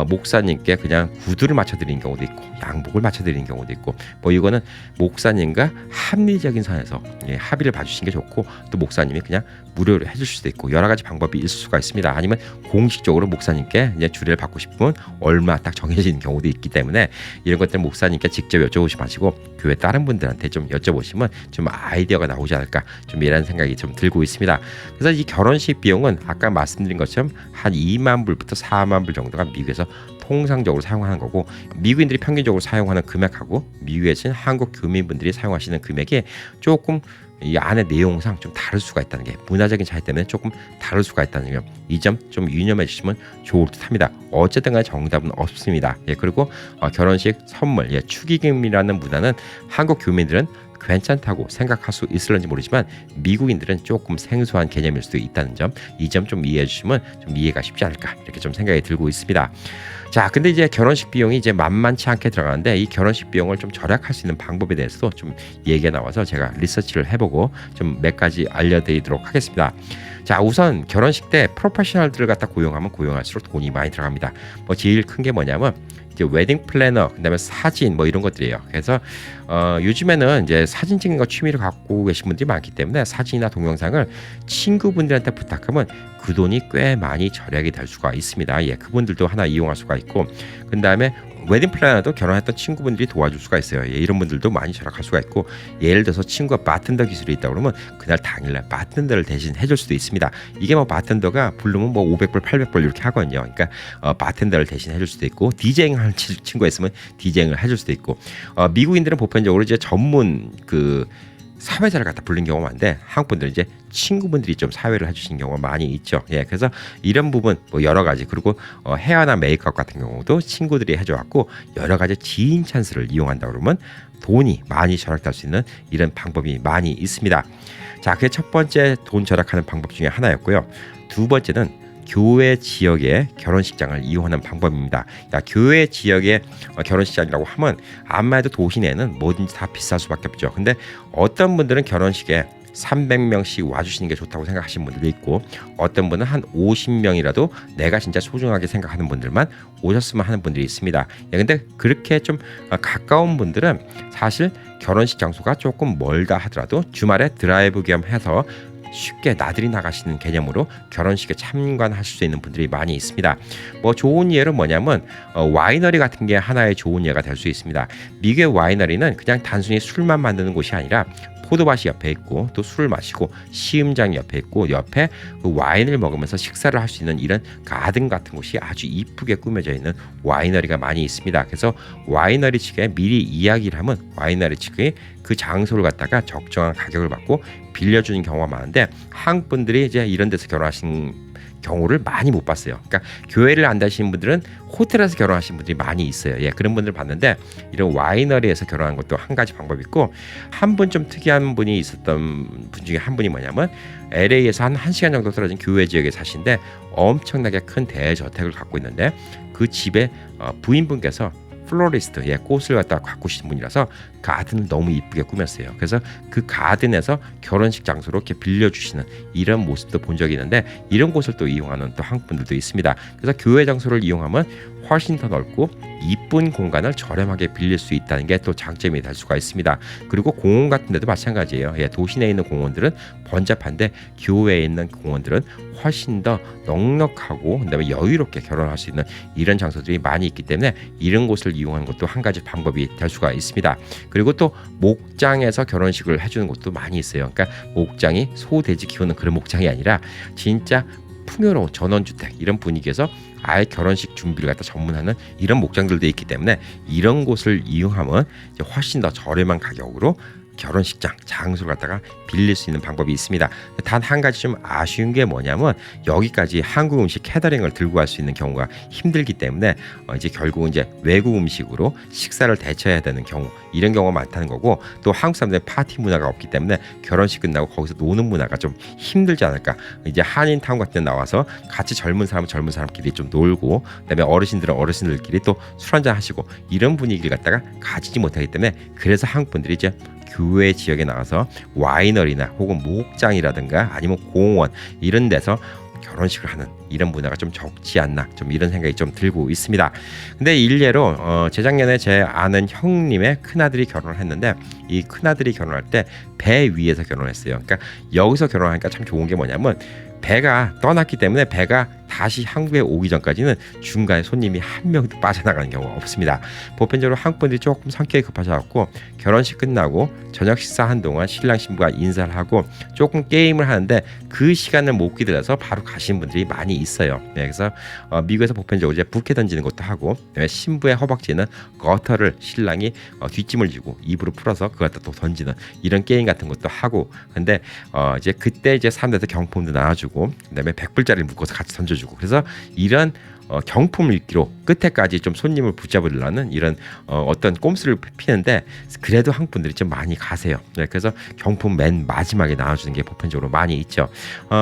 목사님께 그냥 구두를 맞춰드리는 경우도 있고 양복을 맞춰드리는 경우도 있고 뭐 이거는 목사님과 합리적인 선에서 합의를 봐주신 게 좋고 또 목사님이 그냥 무료로 해줄 수도 있고 여러 가지 방법이 있을 수가 있습니다. 아니면 공식적으로 목사님께 이제 주례를 받고 싶으면 얼마 딱 정해지는 경우도 있기 때문에 이런 것들은 목사님께 직접 여쭤보지 마시고 교회 다른 분들한테 좀 여쭤보시면 좀 아이디어가 나오지 않을까 좀 이런 생각이 좀 들고 있습니다. 그래서 이 결혼식 비용은 아까 말씀드린 것처럼 한 2만 불부터 4만 불 정도가 미국에서 통상적으로 사용하는 거고 미국인들이 평균적으로 사용하는 금액하고 미국에 계신 한국 교민분들이 사용하시는 금액이 조금 이 안에 내용상 좀 다를 수가 있다는 게 문화적인 차이 때문에 조금 다를 수가 있다는 점 이 점 좀 유념해 주시면 좋을 듯합니다. 어쨌든 간에 정답은 없습니다. 그리고 결혼식 선물 축의금이라는 문화는 한국 교민들은 괜찮다고 생각할 수 있을런지 모르지만 미국인들은 조금 생소한 개념일 수도 있다는 점 이 점 좀 이해해 주시면 좀 이해가 쉽지 않을까 이렇게 좀 생각이 들고 있습니다. 자, 근데 이제 결혼식 비용이 이제 만만치 않게 들어가는데 이 결혼식 비용을 좀 절약할 수 있는 방법에 대해서도 좀 얘기가 나와서 제가 리서치를 해보고 좀 몇 가지 알려드리도록 하겠습니다. 자, 우선 결혼식 때 프로페셔널들을 갖다 고용하면 고용할수록 돈이 많이 들어갑니다. 뭐 제일 큰 게 뭐냐면 이제 웨딩 플래너, 그다음에 사진 뭐 이런 것들이에요. 그래서 요즘에는 이제 사진 찍는 거 취미를 갖고 계신 분들이 많기 때문에 사진이나 동영상을 친구분들한테 부탁하면 그 돈이 꽤 많이 절약이 될 수가 있습니다. 그분들도 하나 이용할 수가 있고, 그다음에 웨딩 플래너도 결혼했던 친구분들이 도와줄 수가 있어요. 이런 분들도 많이 절약할 수가 있고, 예를 들어서 친구가 바텐더 기술이 있다 그러면 그날 당일날 바텐더를 대신 해줄 수도 있습니다. 이게 뭐 바텐더가 부르면 뭐 500불, 800불 이렇게 하거든요. 그러니까 바텐더를 대신 해줄 수도 있고, 디제잉 하는 친구가 있으면 디제잉을 해줄 수도 있고, 미국인들은 보편적으로 이제 전문 사회자를 갖다 불린 경우가 많은데 한국 분들은 이제 친구분들이 좀 사회를 해주신 경우가 많이 있죠. 그래서 이런 부분 뭐 여러 가지 그리고 헤어나 메이크업 같은 경우도 친구들이 해줘갖고 여러 가지 지인 찬스를 이용한다 그러면 돈이 많이 절약될 수 있는 이런 방법이 많이 있습니다. 자, 그게 첫 번째 돈 절약하는 방법 중에 하나였고요. 두 번째는 교회 지역의 결혼식장을 이용하는 방법입니다. 교회 지역의 결혼식장이라고 하면 아무래도 도시 내는 뭐든지 다 비쌀 수밖에 없죠. 근데 어떤 분들은 결혼식에 300명씩 와주시는 게 좋다고 생각하시는 분들도 있고, 어떤 분은 한 50명이라도 내가 진짜 소중하게 생각하는 분들만 오셨으면 하는 분들이 있습니다. 근데 그렇게 좀 가까운 분들은 사실 결혼식 장소가 조금 멀다 하더라도 주말에 드라이브 겸 해서 쉽게 나들이 나가시는 개념으로 결혼식에 참관하실 수 있는 분들이 많이 있습니다. 뭐 좋은 예는 뭐냐면 와이너리 같은 게 하나의 좋은 예가 될 수 있습니다. 미국의 와이너리는 그냥 단순히 술만 만드는 곳이 아니라 포도밭이 옆에 있고 또 술을 마시고 시음장이 옆에 있고 옆에 그 와인을 먹으면서 식사를 할 수 있는 이런 가든 같은 곳이 아주 이쁘게 꾸며져 있는 와이너리가 많이 있습니다. 그래서 와이너리 측에 미리 이야기를 하면 와이너리 측이 그 장소를 갖다가 적정한 가격을 받고 빌려주는 경우가 많은데 한국 분들이 이제 이런 데서 결혼하신 경우를 많이 못 봤어요. 그러니까 교회를 안 다니시는 분들은 호텔에서 결혼하신 분들이 많이 있어요. 그런 분들 봤는데 이런 와이너리에서 결혼한 것도 한 가지 방법이 있고, 한 분 좀 특이한 분이 있었던 분 중에 한 분이 뭐냐면 LA에서 한 1시간 정도 떨어진 교회 지역에 사신데 엄청나게 큰 대저택을 갖고 있는데 그 집에 부인분께서 플로리스트, 꽃을 갖다 가꾸신 분이라서 가든을 너무 이쁘게 꾸몄어요. 그래서 그 가든에서 결혼식 장소로 이렇게 빌려주시는 이런 모습도 본 적이 있는데 이런 곳을 또 이용하는 또 한국 분들도 있습니다. 그래서 교회 장소를 이용하면 훨씬 더 넓고 이쁜 공간을 저렴하게 빌릴 수 있다는 게 또 장점이 될 수가 있습니다. 그리고 공원 같은 데도 마찬가지예요. 도시 내에 있는 공원들은 번잡한데 교외에 있는 공원들은 훨씬 더 넉넉하고 그다음에 여유롭게 결혼할 수 있는 이런 장소들이 많이 있기 때문에 이런 곳을 이용하는 것도 한 가지 방법이 될 수가 있습니다. 그리고 또 목장에서 결혼식을 해주는 곳도 많이 있어요. 그러니까 목장이 소, 돼지 키우는 그런 목장이 아니라 진짜 풍요로운 전원주택 이런 분위기에서 아예 결혼식 준비를 갖다 전문하는 이런 목장들도 있기 때문에 이런 곳을 이용하면 이제 훨씬 더 저렴한 가격으로 결혼식장 장소를 갖다가 빌릴 수 있는 방법이 있습니다. 단 한 가지 좀 아쉬운 게 뭐냐면 여기까지 한국 음식 캐터링을 들고 갈 수 있는 경우가 힘들기 때문에 이제 결국은 이제 외국 음식으로 식사를 대처해야 되는 경우, 이런 경우가 많다는 거고, 또 한국 사람들의 파티 문화가 없기 때문에 결혼식 끝나고 거기서 노는 문화가 좀 힘들지 않을까. 이제 한인타운 같은 데 나와서 같이 젊은 사람은 젊은 사람끼리 좀 놀고, 그다음에 어르신들은 어르신들끼리 또 술 한잔 하시고, 이런 분위기를 갖다가 가지지 못하기 때문에, 그래서 한국 분들이 이제 교외 지역에 나가서 와이너리나 혹은 목장이라든가 아니면 공원 이런 데서 결혼식을 하는 이런 문화가 좀 적지 않나, 좀 이런 생각이 좀 들고 있습니다. 근데 일례로 재작년에 제 아는 형님의 큰아들이 결혼을 했는데, 이 큰아들이 결혼할 때 배 위에서 결혼했어요. 그러니까 여기서 결혼하니까 참 좋은 게 뭐냐면, 배가 떠났기 때문에 배가 다시 한국에 오기 전까지는 중간에 손님이 한 명도 빠져나가는 경우가 없습니다. 보편적으로 한국 분들이 조금 성격이 급하셔갖고 결혼식 끝나고 저녁 식사한 동안 신랑 신부가 인사를 하고 조금 게임을 하는데 그 시간을 못 기다려서 바로 가시는 분들이 많이 있어요. 네, 그래서 미국에서 보편적으로 이제 부케 던지는 것도 하고, 신부의 허벅지는 거터를 신랑이 뒷짐을 지고 입으로 풀어서 그걸 또 던지는 이런 게임 같은 것도 하고. 근데 이제 그때 이제 사람들한테 경품도 나눠주고, 그다음에 100불짜리를 묶어서 같이 던져주고, 그래서 이런 경품을 읽기로 끝에까지 좀 손님을 붙잡으려는 이런 어떤 꼼수를 피는데, 그래도 한국 분들이 좀 많이 가세요. 네, 그래서 경품 맨 마지막에 나눠주는 게 보편적으로 많이 있죠.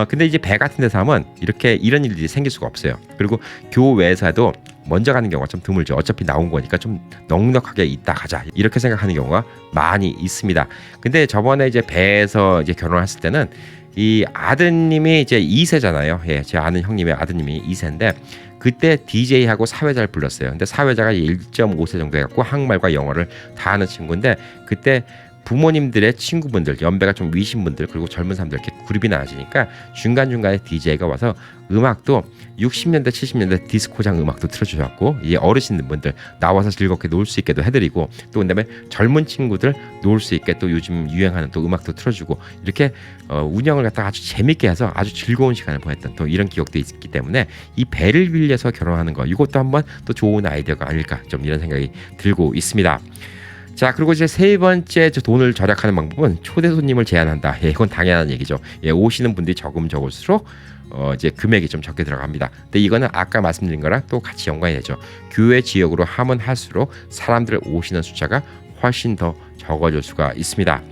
근데 이제 배 같은 데서 하면 이렇게 이런 일들이 생길 수가 없어요. 그리고 교회에서도 먼저 가는 경우가 좀 드물죠. 어차피 나온 거니까 좀 넉넉하게 이따 가자, 이렇게 생각하는 경우가 많이 있습니다. 근데 저번에 이제 배에서 이제 결혼했을 때는 이 아드님이 이제 2세잖아요. 예, 제 아는 형님의 아드님이 2세인데 그때 DJ하고 사회자를 불렀어요. 근데 사회자가 1.5세 정도 해갖고 한국말과 영어를 다 하는 친구인데, 그때 부모님들의 친구분들, 연배가 좀 위신 분들, 그리고 젊은 사람들 이렇게 그룹이 나눠지니까 중간중간에 DJ가 와서 음악도 60년대 70년대 디스코장 음악도 틀어주셨고, 이 어르신분들 나와서 즐겁게 놀 수 있게도 해드리고, 또 그다음에 젊은 친구들 놀 수 있게 또 요즘 유행하는 또 음악도 틀어주고, 이렇게 운영을 갖다가 아주 재밌게 해서 아주 즐거운 시간을 보냈던 또 이런 기억도 있기 때문에, 이 배를 빌려서 결혼하는 거, 이것도 한번 또 좋은 아이디어가 아닐까, 좀 이런 생각이 들고 있습니다. 자, 그리고 이제 세 번째 돈을 절약하는 방법은 초대 손님을 제한한다. 예, 이건 당연한 얘기죠. 예, 오시는 분들이 적으면 적을수록 이제 금액이 좀 적게 들어갑니다. 근데 이거는 아까 말씀드린 거랑 또 같이 연관이 되죠. 교회 지역으로 하면 할수록 사람들 오시는 숫자가 훨씬 더 적어질 수가 있습니다.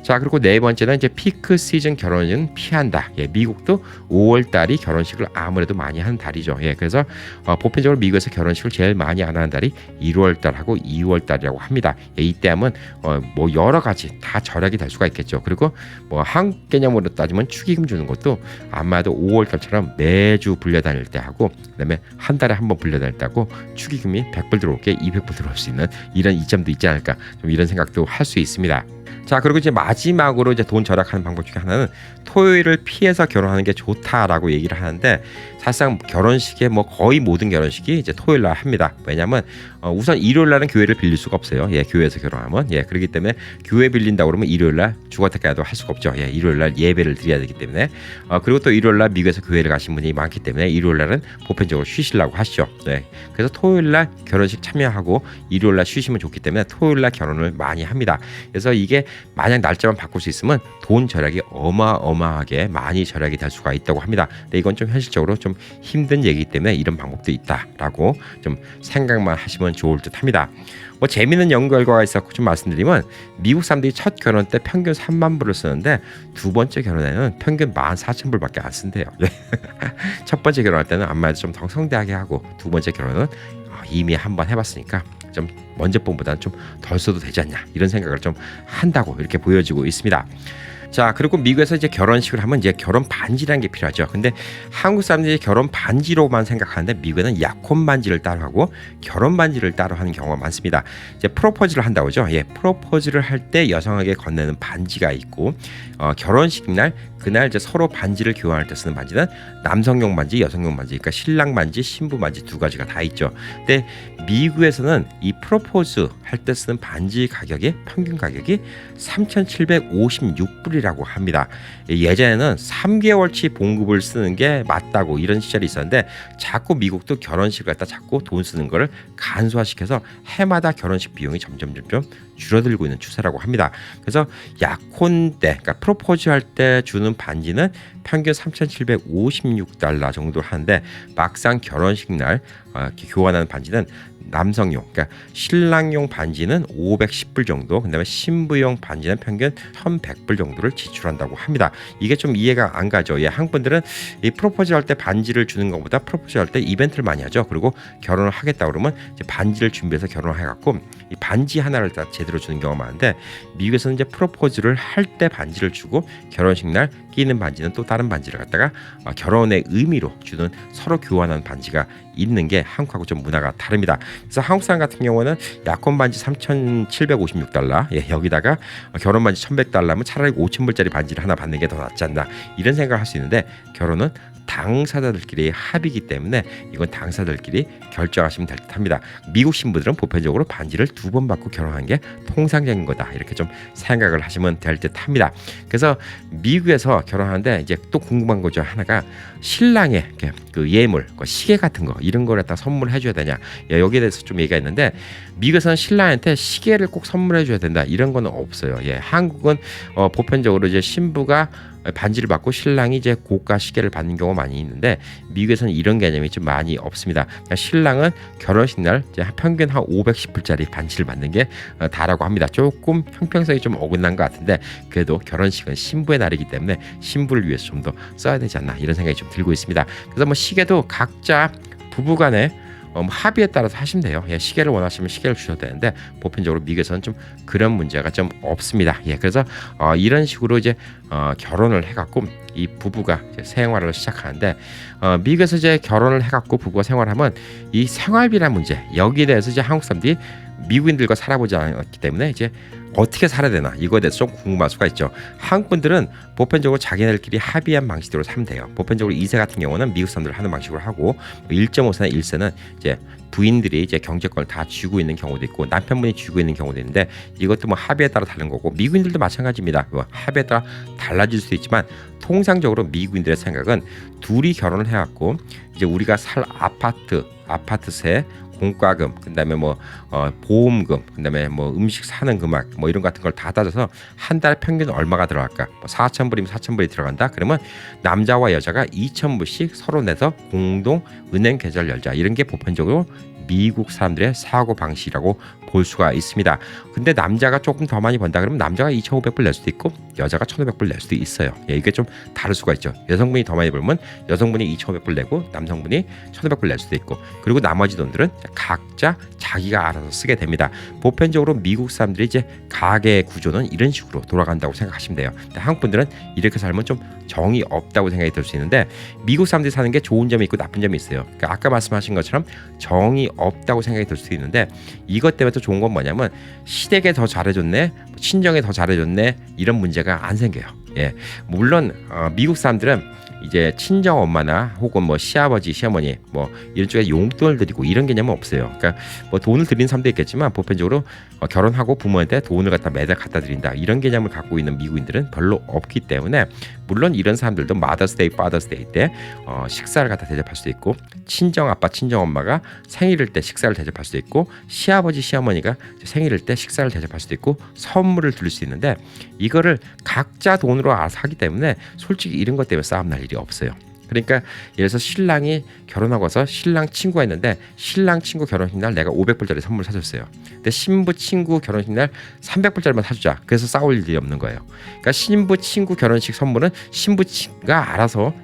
자, 그리고 네 번째는 이제 피크 시즌 결혼은 피한다. 예, 미국도 5월 달이 결혼식을 아무래도 많이 하는 달이죠. 예, 그래서 보편적으로 미국에서 결혼식을 제일 많이 안 하는 달이 1월 달하고 2월 달이라고 합니다. 예, 이때 하면 뭐 여러 가지 다 절약이 될 수가 있겠죠. 그리고 뭐 한국 개념으로 따지면 축의금 주는 것도 아마도 5월 달처럼 매주 불려다닐 때 하고, 그다음에 한 달에 한 번 불려다닐 때 하고, 축의금이 100불 들어올 게 200불 들어올 수 있는 이런 이점도 있지 않을까, 좀 이런 생각도 할 수 있습니다. 자, 그리고 이제 마지막으로 이제 돈 절약하는 방법 중에 하나는 토요일을 피해서 결혼하는 게 좋다라고 얘기를 하는데, 사실상 결혼식에 뭐 거의 모든 결혼식이 이제 토요일 날 합니다. 왜냐하면 우선 일요일 날은 교회를 빌릴 수가 없어요. 예, 교회에서 결혼하면. 예, 그렇기 때문에 교회 빌린다 그러면 일요일 날 주거택가도 할 수가 없죠. 예, 일요일 날 예배를 드려야 되기 때문에. 그리고 또 일요일 날 미국에서 교회를 가신 분이 많기 때문에 일요일 날은 보편적으로 쉬시려고 하시죠. 네, 그래서 토요일 날 결혼식 참여하고 일요일 날 쉬시면 좋기 때문에 토요일 날 결혼을 많이 합니다. 그래서 이게 만약 날짜만 바꿀 수 있으면 돈 절약이 어마어마하게 많이 절약이 될 수가 있다고 합니다. 근데 이건 좀 현실적으로 좀 힘든 얘기이기 때문에 이런 방법도 있다라고 좀 생각만 하시면 좋을 듯합니다. 뭐 재미있는 연구 결과가 있었고 좀 말씀드리면, 미국 사람들이 첫 결혼 때 평균 3만 불을 쓰는데 두 번째 결혼에는 평균 14,000불밖에 안 쓴대요. 첫 번째 결혼할 때는 아무래도 좀 더 성대하게 하고, 두 번째 결혼은 이미 한번 해봤으니까 좀 먼저 번보다는 좀 덜 써도 되지 않냐, 이런 생각을 좀 한다고 이렇게 보여지고 있습니다. 자, 그리고 미국에서 이제 결혼식을 하면 이제 결혼 반지라는 게 필요하죠. 근데 한국 사람들이 결혼 반지로만 생각하는데, 미국에는 약혼 반지를 따로 하고 결혼 반지를 따로 하는 경우가 많습니다. 이제 프로포즈를 한다고 하죠. 예, 프로포즈를 할 때 여성에게 건네는 반지가 있고, 결혼식 날 그날 이제 서로 반지를 교환할 때 쓰는 반지는 남성용 반지, 여성용 반지, 그러니까 신랑 반지, 신부 반지 두 가지가 다 있죠. 근데 미국에서는 이 프로포즈 할 때 쓰는 반지 가격이 평균 가격이 3,756불이라고 합니다. 예전에는 3개월치 봉급을 쓰는 게 맞다고 이런 시절이 있었는데 자꾸 미국도 결혼식 갖다 자꾸 돈 쓰는 거를 간소화시켜서 해마다 결혼식 비용이 점점 줄어들고 있는 추세라고 합니다. 그래서 약혼 때, 그러니까 프로포즈 할 때 주는 반지는 평균 3,756달러 정도 하는데 막상 결혼식 날 교환하는 반지는 남성용, 그러니까 신랑용 반지는 510불 정도, 그다음에 신부용 반지는 평균 1,100불 정도를 지출한다고 합니다. 이게 좀 이해가 안 가죠. 예, 한국 분들은 이 프로포즈 할 때 반지를 주는 것보다 프로포즈 할 때 이벤트를 많이 하죠. 그리고 결혼을 하겠다 그러면 이제 반지를 준비해서 결혼을 해갖고 이 반지 하나를 다 제대로 주는 경우가 많은데 미국에서는 이제 프로포즈를 할 때 반지를 주고 결혼식 날 끼는 반지는 또 다른 반지를 갖다가 결혼의 의미로 주는 서로 교환하는 반지가 있는 게 한국하고 좀 문화가 다릅니다. 그래서 한국 사람 같은 경우는 약혼 반지 3,756달러, 예, 여기다가 결혼 반지 1,100달러면 차라리 5,000불짜리 반지를 하나 받는 게 더 낫지 않나 이런 생각을 할 수 있는데 결혼은 당사자들끼리 합의이기 때문에 이건 당사자들끼리 결정하시면 될 듯합니다. 미국 신부들은 보편적으로 반지를 2번 받고 결혼하는 게 통상적인 거다 이렇게 좀 생각을 하시면 될 듯합니다. 그래서 미국에서 결혼하는데 이제 또 궁금한 거죠. 하나가 신랑의 그 예물, 시계 같은 거 이런 거를 다 선물해 줘야 되냐, 여기에 대해서 좀 얘기가 있는데 미국에서는 신랑한테 시계를 꼭 선물해 줘야 된다 이런 거는 없어요. 예, 한국은 보편적으로 이제 신부가 반지를 받고 신랑이 이제 고가 시계를 받는 경우가 많이 있는데 미국에서는 이런 개념이 좀 많이 없습니다. 그러니까 신랑은 결혼식 날 이제 평균 한 510불짜리 반지를 받는 게 다라고 합니다. 조금 형평성이 좀 어긋난 것 같은데 그래도 결혼식은 신부의 날이기 때문에 신부를 위해서 좀 더 써야 되지 않나 이런 생각이 좀 들고 있습니다. 그래서 뭐 시계도 각자 부부간에 합의에 따라서 하시면 돼요. 예, 시계를 원하시면 시계를 주셔도 되는데 보편적으로 미국에서는 좀 그런 문제가 좀 없습니다. 예, 그래서 이런 식으로 이제 결혼을 해갖고 이 부부가 이제 생활을 시작하는데 미국에서 이제 결혼을 해갖고 부부가 생활하면 이 생활비라는 문제 여기에 대해서 이제 한국 사람들이 미국인들과 살아보지 않았기 때문에 이제 어떻게 살아야 되나 이거에 대해서 좀 궁금할 수가 있죠. 한국 분들은 보편적으로 자기네들끼리 합의한 방식대로 살면 돼요. 보편적으로 2세 같은 경우는 미국 사람들 하는 방식으로 하고 1.5세나 1세는 이제 부인들이 이제 경제권을 다 쥐고 있는 경우도 있고 남편분이 쥐고 있는 경우도 있는데 이것도 뭐 합의에 따라 다른 거고 미국인들도 마찬가지입니다. 뭐 합의에 따라 달라질 수도 있지만 통상적으로 미국인들의 생각은 둘이 결혼을 해갖고 이제 우리가 살 아파트세 공과금, 그다음에 뭐 보험금, 그다음에 뭐 음식 사는 금액, 뭐 이런 같은 걸 다 따져서 한 달에 평균 얼마가 들어갈까? 뭐 4,000불이면 4,000불이 들어간다. 그러면 남자와 여자가 2,000불씩 서로 내서 공동 은행 계좌를 열자. 이런 게 보편적으로 미국 사람들의 사고 방식이라고 볼 수가 있습니다. 근데 남자가 조금 더 많이 번다 그러면 남자가 2,500불 낼 수도 있고 여자가 1,500불 낼 수도 있어요. 예, 이게 좀 다를 수가 있죠. 여성분이 더 많이 벌면 여성분이 2,500불 내고 남성분이 1,500불 낼 수도 있고 그리고 나머지 돈들은 각자 자기가 알아서 쓰게 됩니다. 보편적으로 미국 사람들이 이제 가계 구조는 이런 식으로 돌아간다고 생각하시면 돼요. 근데 한국 분들은 이렇게 살면 좀 정이 없다고 생각이 들 수 있는데 미국 사람들이 사는 게 좋은 점이 있고 나쁜 점이 있어요. 그러니까 아까 말씀하신 것처럼 정이 없다고 생각이 들 수 있는데 이것 때문에 또 좋은 건 뭐냐면 시댁에 더 잘해줬네, 친정에 더 잘해줬네 이런 문제가 안 생겨요. 예, 물론 미국 사람들은 이제 친정 엄마나 혹은 뭐 시아버지, 시어머니 뭐 이런 쪽에 용돈을 드리고 이런 개념은 없어요. 그러니까 뭐 돈을 드리는 사람도 있겠지만 보편적으로 결혼하고 부모한테 돈을 매달 갖다 드린다 이런 개념을 갖고 있는 미국인들은 별로 없기 때문에 물론 이런 사람들도 마더스데이, 파더스데이 때 식사를 갖다 대접할 수도 있고 친정 아빠, 친정 엄마가 생일일 때 식사를 대접할 수도 있고 시아버지, 시어머니가 생일일 때 식사를 대접할 수도 있고 선물을 드릴 수 있는데 이거를 각자 돈으로 알아서 하기 때문에 솔직히 이런 것 때문에 싸움 날 일이 없어요. 그러니까 예를 들어서 신랑이 결혼하고 와서 신랑 친구가 있는데 신랑 친구 결혼식 날 내가 500불짜리 선물 사줬어요. 근데 신부 친구 결혼식 날 300불짜리만 사주자. 그래서 싸울 일이 없는 거예요. 그러니까 신부 친구 결혼식 선물은 신부가 알아서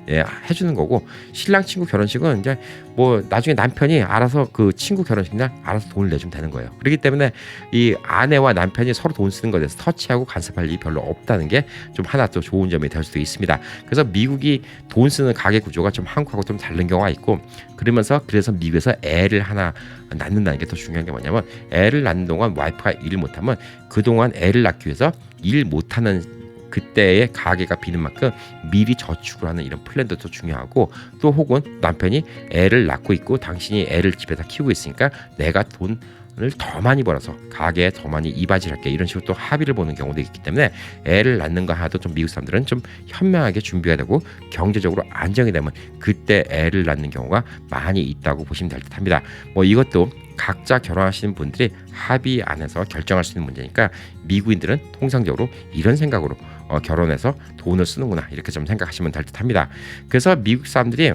해주는 거고 신랑 친구 결혼식은 이제 뭐 나중에 남편이 알아서 그 친구 결혼식 날 알아서 돈을 내주면 되는 거예요. 그렇기 때문에 이 아내와 남편이 서로 돈 쓰는 것에 대해서 터치하고 간섭할 일이 별로 없다는 게 좀 하나 또 좋은 점이 될 수도 있습니다. 그래서 미국이 돈 쓰는 가계 구조가 좀 한국하고 좀 다른 경우가 있고 그래서 미국에서 애를 하나 낳는다는 게 더 중요한 게 뭐냐면 애를 낳는 동안 와이프가 일을 못하면 그동안 애를 낳기 위해서 일 못하는 그때의 가계가 비는 만큼 미리 저축을 하는 이런 플랜도 더 중요하고 또 혹은 남편이 애를 낳고 있고 당신이 애를 집에다 키우고 있으니까 내가 돈 더 많이 벌어서 가게에 더 많이 이바지할게 이런 식으로 또 합의를 보는 경우도 있기 때문에 애를 낳는 거 하나도 좀 미국 사람들은 좀 현명하게 준비가 되고 경제적으로 안정이 되면 그때 애를 낳는 경우가 많이 있다고 보시면 될 듯합니다. 뭐 이것도 각자 결혼하시는 분들이 합의 안에서 결정할 수 있는 문제니까 미국인들은 통상적으로 이런 생각으로 결혼해서 돈을 쓰는구나 이렇게 좀 생각하시면 될 듯합니다. 그래서 미국 사람들이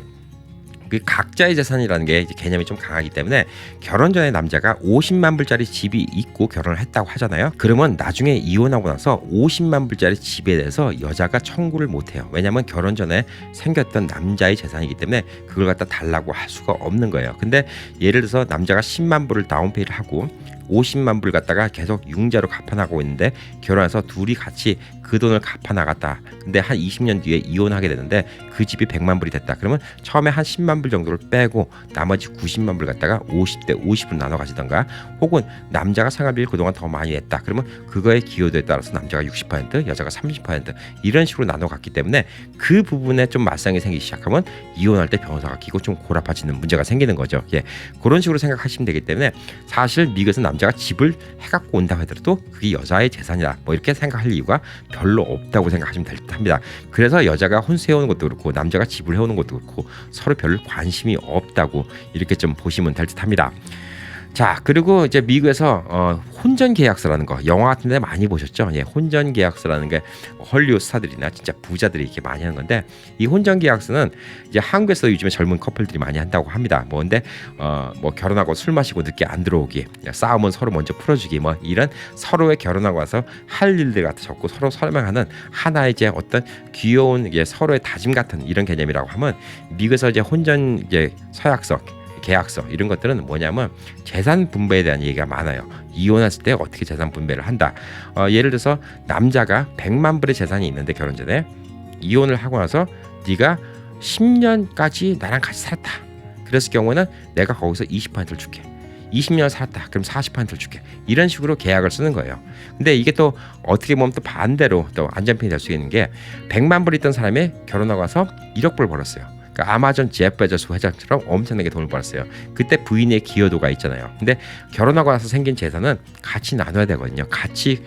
그 각자의 재산이라는 게 이제 개념이 좀 강하기 때문에 결혼 전에 남자가 50만 불짜리 집이 있고 결혼을 했다고 하잖아요. 그러면 나중에 이혼하고 나서 50만 불짜리 집에 대해서 여자가 청구를 못해요. 왜냐하면 결혼 전에 생겼던 남자의 재산이기 때문에 그걸 갖다 달라고 할 수가 없는 거예요. 근데 예를 들어서 남자가 10만 불을 다운페이를 하고 50만 불 갖다가 계속 융자로 갚아나가고 있는데 결혼해서 둘이 같이 그 돈을 갚아나갔다. 근데 한 20년 뒤에 이혼하게 되는데 그 집이 100만 불이 됐다. 그러면 처음에 한 10만 불 정도를 빼고 나머지 90만 불 갖다가 50대 50으로 나눠 가지던가 혹은 남자가 생활비를 그동안 더 많이 냈다. 그러면 그거의 기여도에 따라서 남자가 60% 여자가 30% 이런 식으로 나눠 갔기 때문에 그 부분에 좀 맞상이 생기기 시작하면 이혼할 때 변호사가 끼고 좀 고라파지는 문제가 생기는 거죠. 예. 그런 식으로 생각하시면 되기 때문에 사실 미국에서 남자가 집을 해갖고 온다고 하더라도 그게 여자의 재산이다 뭐 이렇게 생각할 이유가 별로 없다고 생각하시면 될 듯합니다. 그래서 여자가 혼수해오는 것도 그렇고 남자가 집을 해오는 것도 그렇고 서로 별 관심이 없다고 이렇게 좀 보시면 될 듯합니다. 자, 그리고 이제 미국에서 혼전 계약서라는 거 영화 같은 데 많이 보셨죠? 예, 혼전 계약서라는 게 헐리우드 스타들이나 진짜 부자들이 이렇게 많이 하는 건데 이 혼전 계약서는 이제 한국에서 요즘에 젊은 커플들이 많이 한다고 합니다. 뭐 근데 뭐 결혼하고 술 마시고 늦게 안 들어오기, 싸움은 서로 먼저 풀어주기, 뭐 이런 서로의 결혼하고 와서 할 일들 갖다 적고 서로 설명하는 하나의 이제 어떤 귀여운 이제 서로의 다짐 같은 이런 개념이라고 하면 미국에서 이제 혼전 이제 서약서 계약서 이런 것들은 뭐냐면 재산 분배에 대한 얘기가 많아요. 이혼했을 때 어떻게 재산 분배를 한다. 예를 들어서 남자가 100만 불의 재산이 있는데 결혼 전에 이혼을 하고 나서 네가 10년까지 나랑 같이 살았다. 그랬을 경우는 내가 거기서 20%를 줄게. 20년 살았다. 그럼 40%를 줄게. 이런 식으로 계약을 쓰는 거예요. 근데 이게 또 어떻게 보면 또 반대로 또 안전핀이 될 수 있는 게 100만 불 있던 사람이 결혼하고 와서 1억 불 벌었어요. 그러니까 아마존 제프 베조스 회장처럼 엄청나게 돈을 벌었어요. 그때 부인의 기여도가 있잖아요. 근데 결혼하고 나서 생긴 재산은 같이 나눠야 되거든요. 같이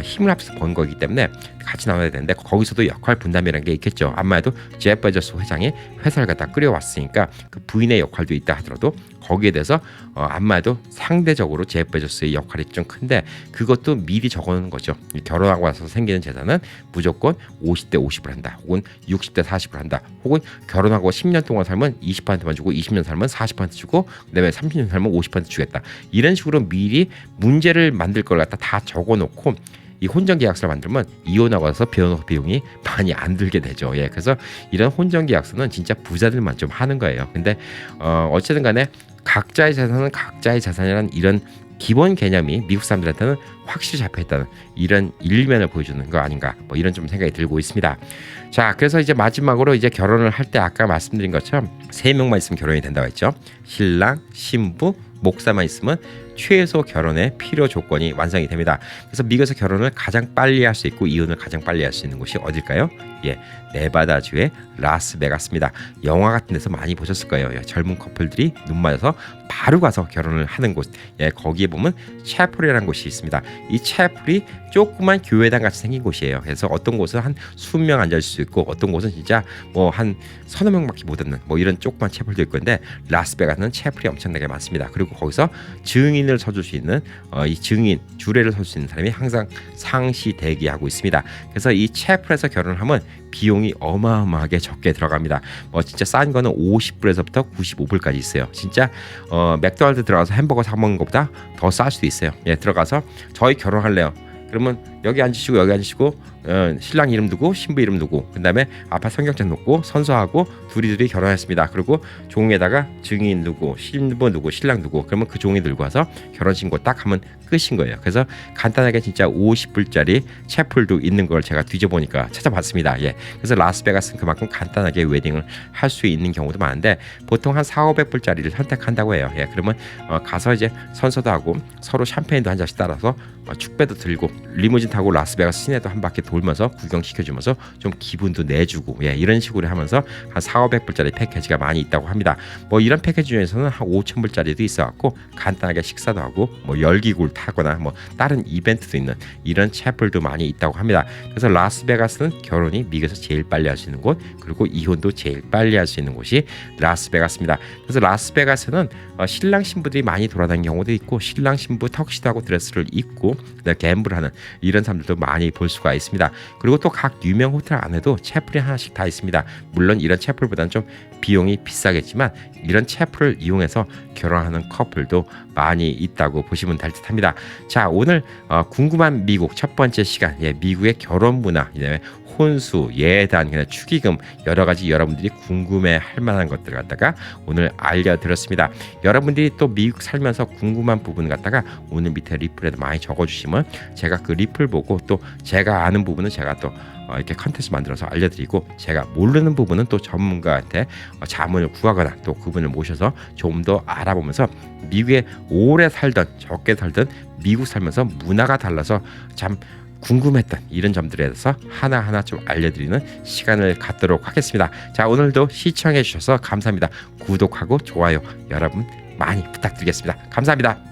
힘을 합해서 번 거기 때문에 같이 나눠야 되는데 거기서도 역할 분담이라는 게 있겠죠. 아마도 제프 베조스 회장이 회사를 갖다 끌어왔으니까 그 부인의 역할도 있다 하더라도 거기에 대해서 아마도 상대적으로 제프 베조스의 역할이 좀 큰데 그것도 미리 적어놓는 거죠. 결혼하고 나서 생기는 재산은 무조건 50대 50을 한다. 혹은 60대 40을 한다. 혹은 결혼하고 10년 동안 살면 20%만 주고 20년 살면 40% 주고 그다음에 30년 살면 50% 주겠다. 이런 식으로 미리 문제를 만들 걸 갖다 다 적어놓고 이 혼전 계약서를 만들면 이혼하고 나서 변호사 비용이 많이 안 들게 되죠. 예, 그래서 이런 혼전 계약서는 진짜 부자들만 좀 하는 거예요. 근데 어쨌든 간에 각자의 재산은 각자의 재산이라는 이런 기본 개념이 미국 사람들한테는 확실히 잡혀있다는 이런 일면을 보여주는 거 아닌가 뭐 이런 좀 생각이 들고 있습니다. 자, 그래서 이제 마지막으로 이제 결혼을 할 때 아까 말씀드린 것처럼 3명만 있으면 결혼이 된다고 했죠. 신랑, 신부, 목사만 있으면 최소 결혼의 필요 조건이 완성이 됩니다. 그래서 미국에서 결혼을 가장 빨리 할 수 있고 이혼을 가장 빨리 할 수 있는 곳이 어딜까요? 예, 네바다주의 라스베가스입니다. 영화 같은 데서 많이 보셨을 거예요. 예, 젊은 커플들이 눈 맞아서 바로 가서 결혼을 하는 곳. 예, 거기에 보면 채플이라는 곳이 있습니다. 이 채플이 조그만 교회당 같이 생긴 곳이에요. 그래서 어떤 곳은 한 20명 앉을 수 있고 어떤 곳은 진짜 뭐 한 서너 명밖에 못 앉는 뭐 이런 조그만 채플도 있고 근데 라스베가스는 채플이 엄청나게 많습니다. 그리고 거기서 증인을 서줄 수 있는 이 증인 주례를 설 수 있는 사람이 항상 상시 대기하고 있습니다. 그래서 이 채플에서 결혼을 하면 비용이 어마어마하게 적게 들어갑니다. 뭐 진짜 싼 거는 50불에서부터 95불까지 있어요. 진짜 맥도날드 들어가서 햄버거 사 먹는 것보다 더 쌀 수도 있어요. 예, 들어가서 저희 결혼할래요. 그러면 여기 앉으시고 여기 앉으시고 신랑 이름 두고 신부 이름 두고 그다음에 앞에 성경책 놓고 선서하고 둘이 결혼했습니다. 그리고 종에다가 증인 누구 신부 누구 신랑 누구 그러면 그 종이 들고 와서 결혼신고 딱 하면 끝인 거예요. 그래서 간단하게 진짜 50불짜리 채플도 있는 걸 제가 뒤져보니까 찾아봤습니다. 예. 그래서 라스베가스는 그만큼 간단하게 웨딩을 할 수 있는 경우도 많은데 보통 한 4,500불짜리를 선택한다고 해요. 예. 그러면 가서 이제 선서도 하고 서로 샴페인도 한 잔씩 따라서 축배도 들고 리무진 리무진 타고 라스베가스 시내도 한 바퀴 돌면서 구경시켜주면서 좀 기분도 내주고 이런 식으로 하면서 한 4,500불짜리 패키지가 많이 있다고 합니다. 뭐 이런 패키지 중에서는 한 5,000불짜리도 있어갖고 간단하게 식사도 하고 뭐 열기구를 타거나 뭐 다른 이벤트도 있는 이런 채플도 많이 있다고 합니다. 그래서 라스베가스는 결혼이 미국에서 제일 빨리 할 수 있는 곳, 그리고 이혼도 제일 빨리 할 수 있는 곳이 라스베가스입니다. 그래서 라스베가스는 신랑 신부들이 많이 돌아다니는 경우도 있고, 신랑 신부 턱시도하고 드레스를 입고 갬블하는 이런 사람들도 많이 볼 수가 있습니다. 그리고 또 각 유명 호텔 안에도 채플이 하나씩 다 있습니다. 물론 이런 채플보다는 좀 비용이 비싸겠지만 이런 채플을 이용해서 결혼하는 커플도 많이 있다고 보시면 될 듯합니다. 자, 오늘 궁금한 미국 첫 번째 시간, 미국의 결혼 문화, 혼수, 예단, 축의금 여러 가지 여러분들이 궁금해할 만한 것들 갖다가 오늘 알려드렸습니다. 여러분들이 또 미국 살면서 궁금한 부분 갖다가 오늘 밑에 리플에도 많이 적어주시면 제가 그 리플 보고 또 제가 아는 부분은 제가 또 이렇게 컨텐츠 만들어서 알려드리고, 제가 모르는 부분은 또 전문가한테 자문을 구하거나 또 그분을 모셔서 좀 더 알아보면서 미국에 오래 살든 적게 살든 미국 살면서 문화가 달라서 참 궁금했던 이런 점들에 대해서 하나하나 좀 알려드리는 시간을 갖도록 하겠습니다. 자, 오늘도 시청해 주셔서 감사합니다. 구독하고 좋아요 여러분 많이 부탁드리겠습니다. 감사합니다.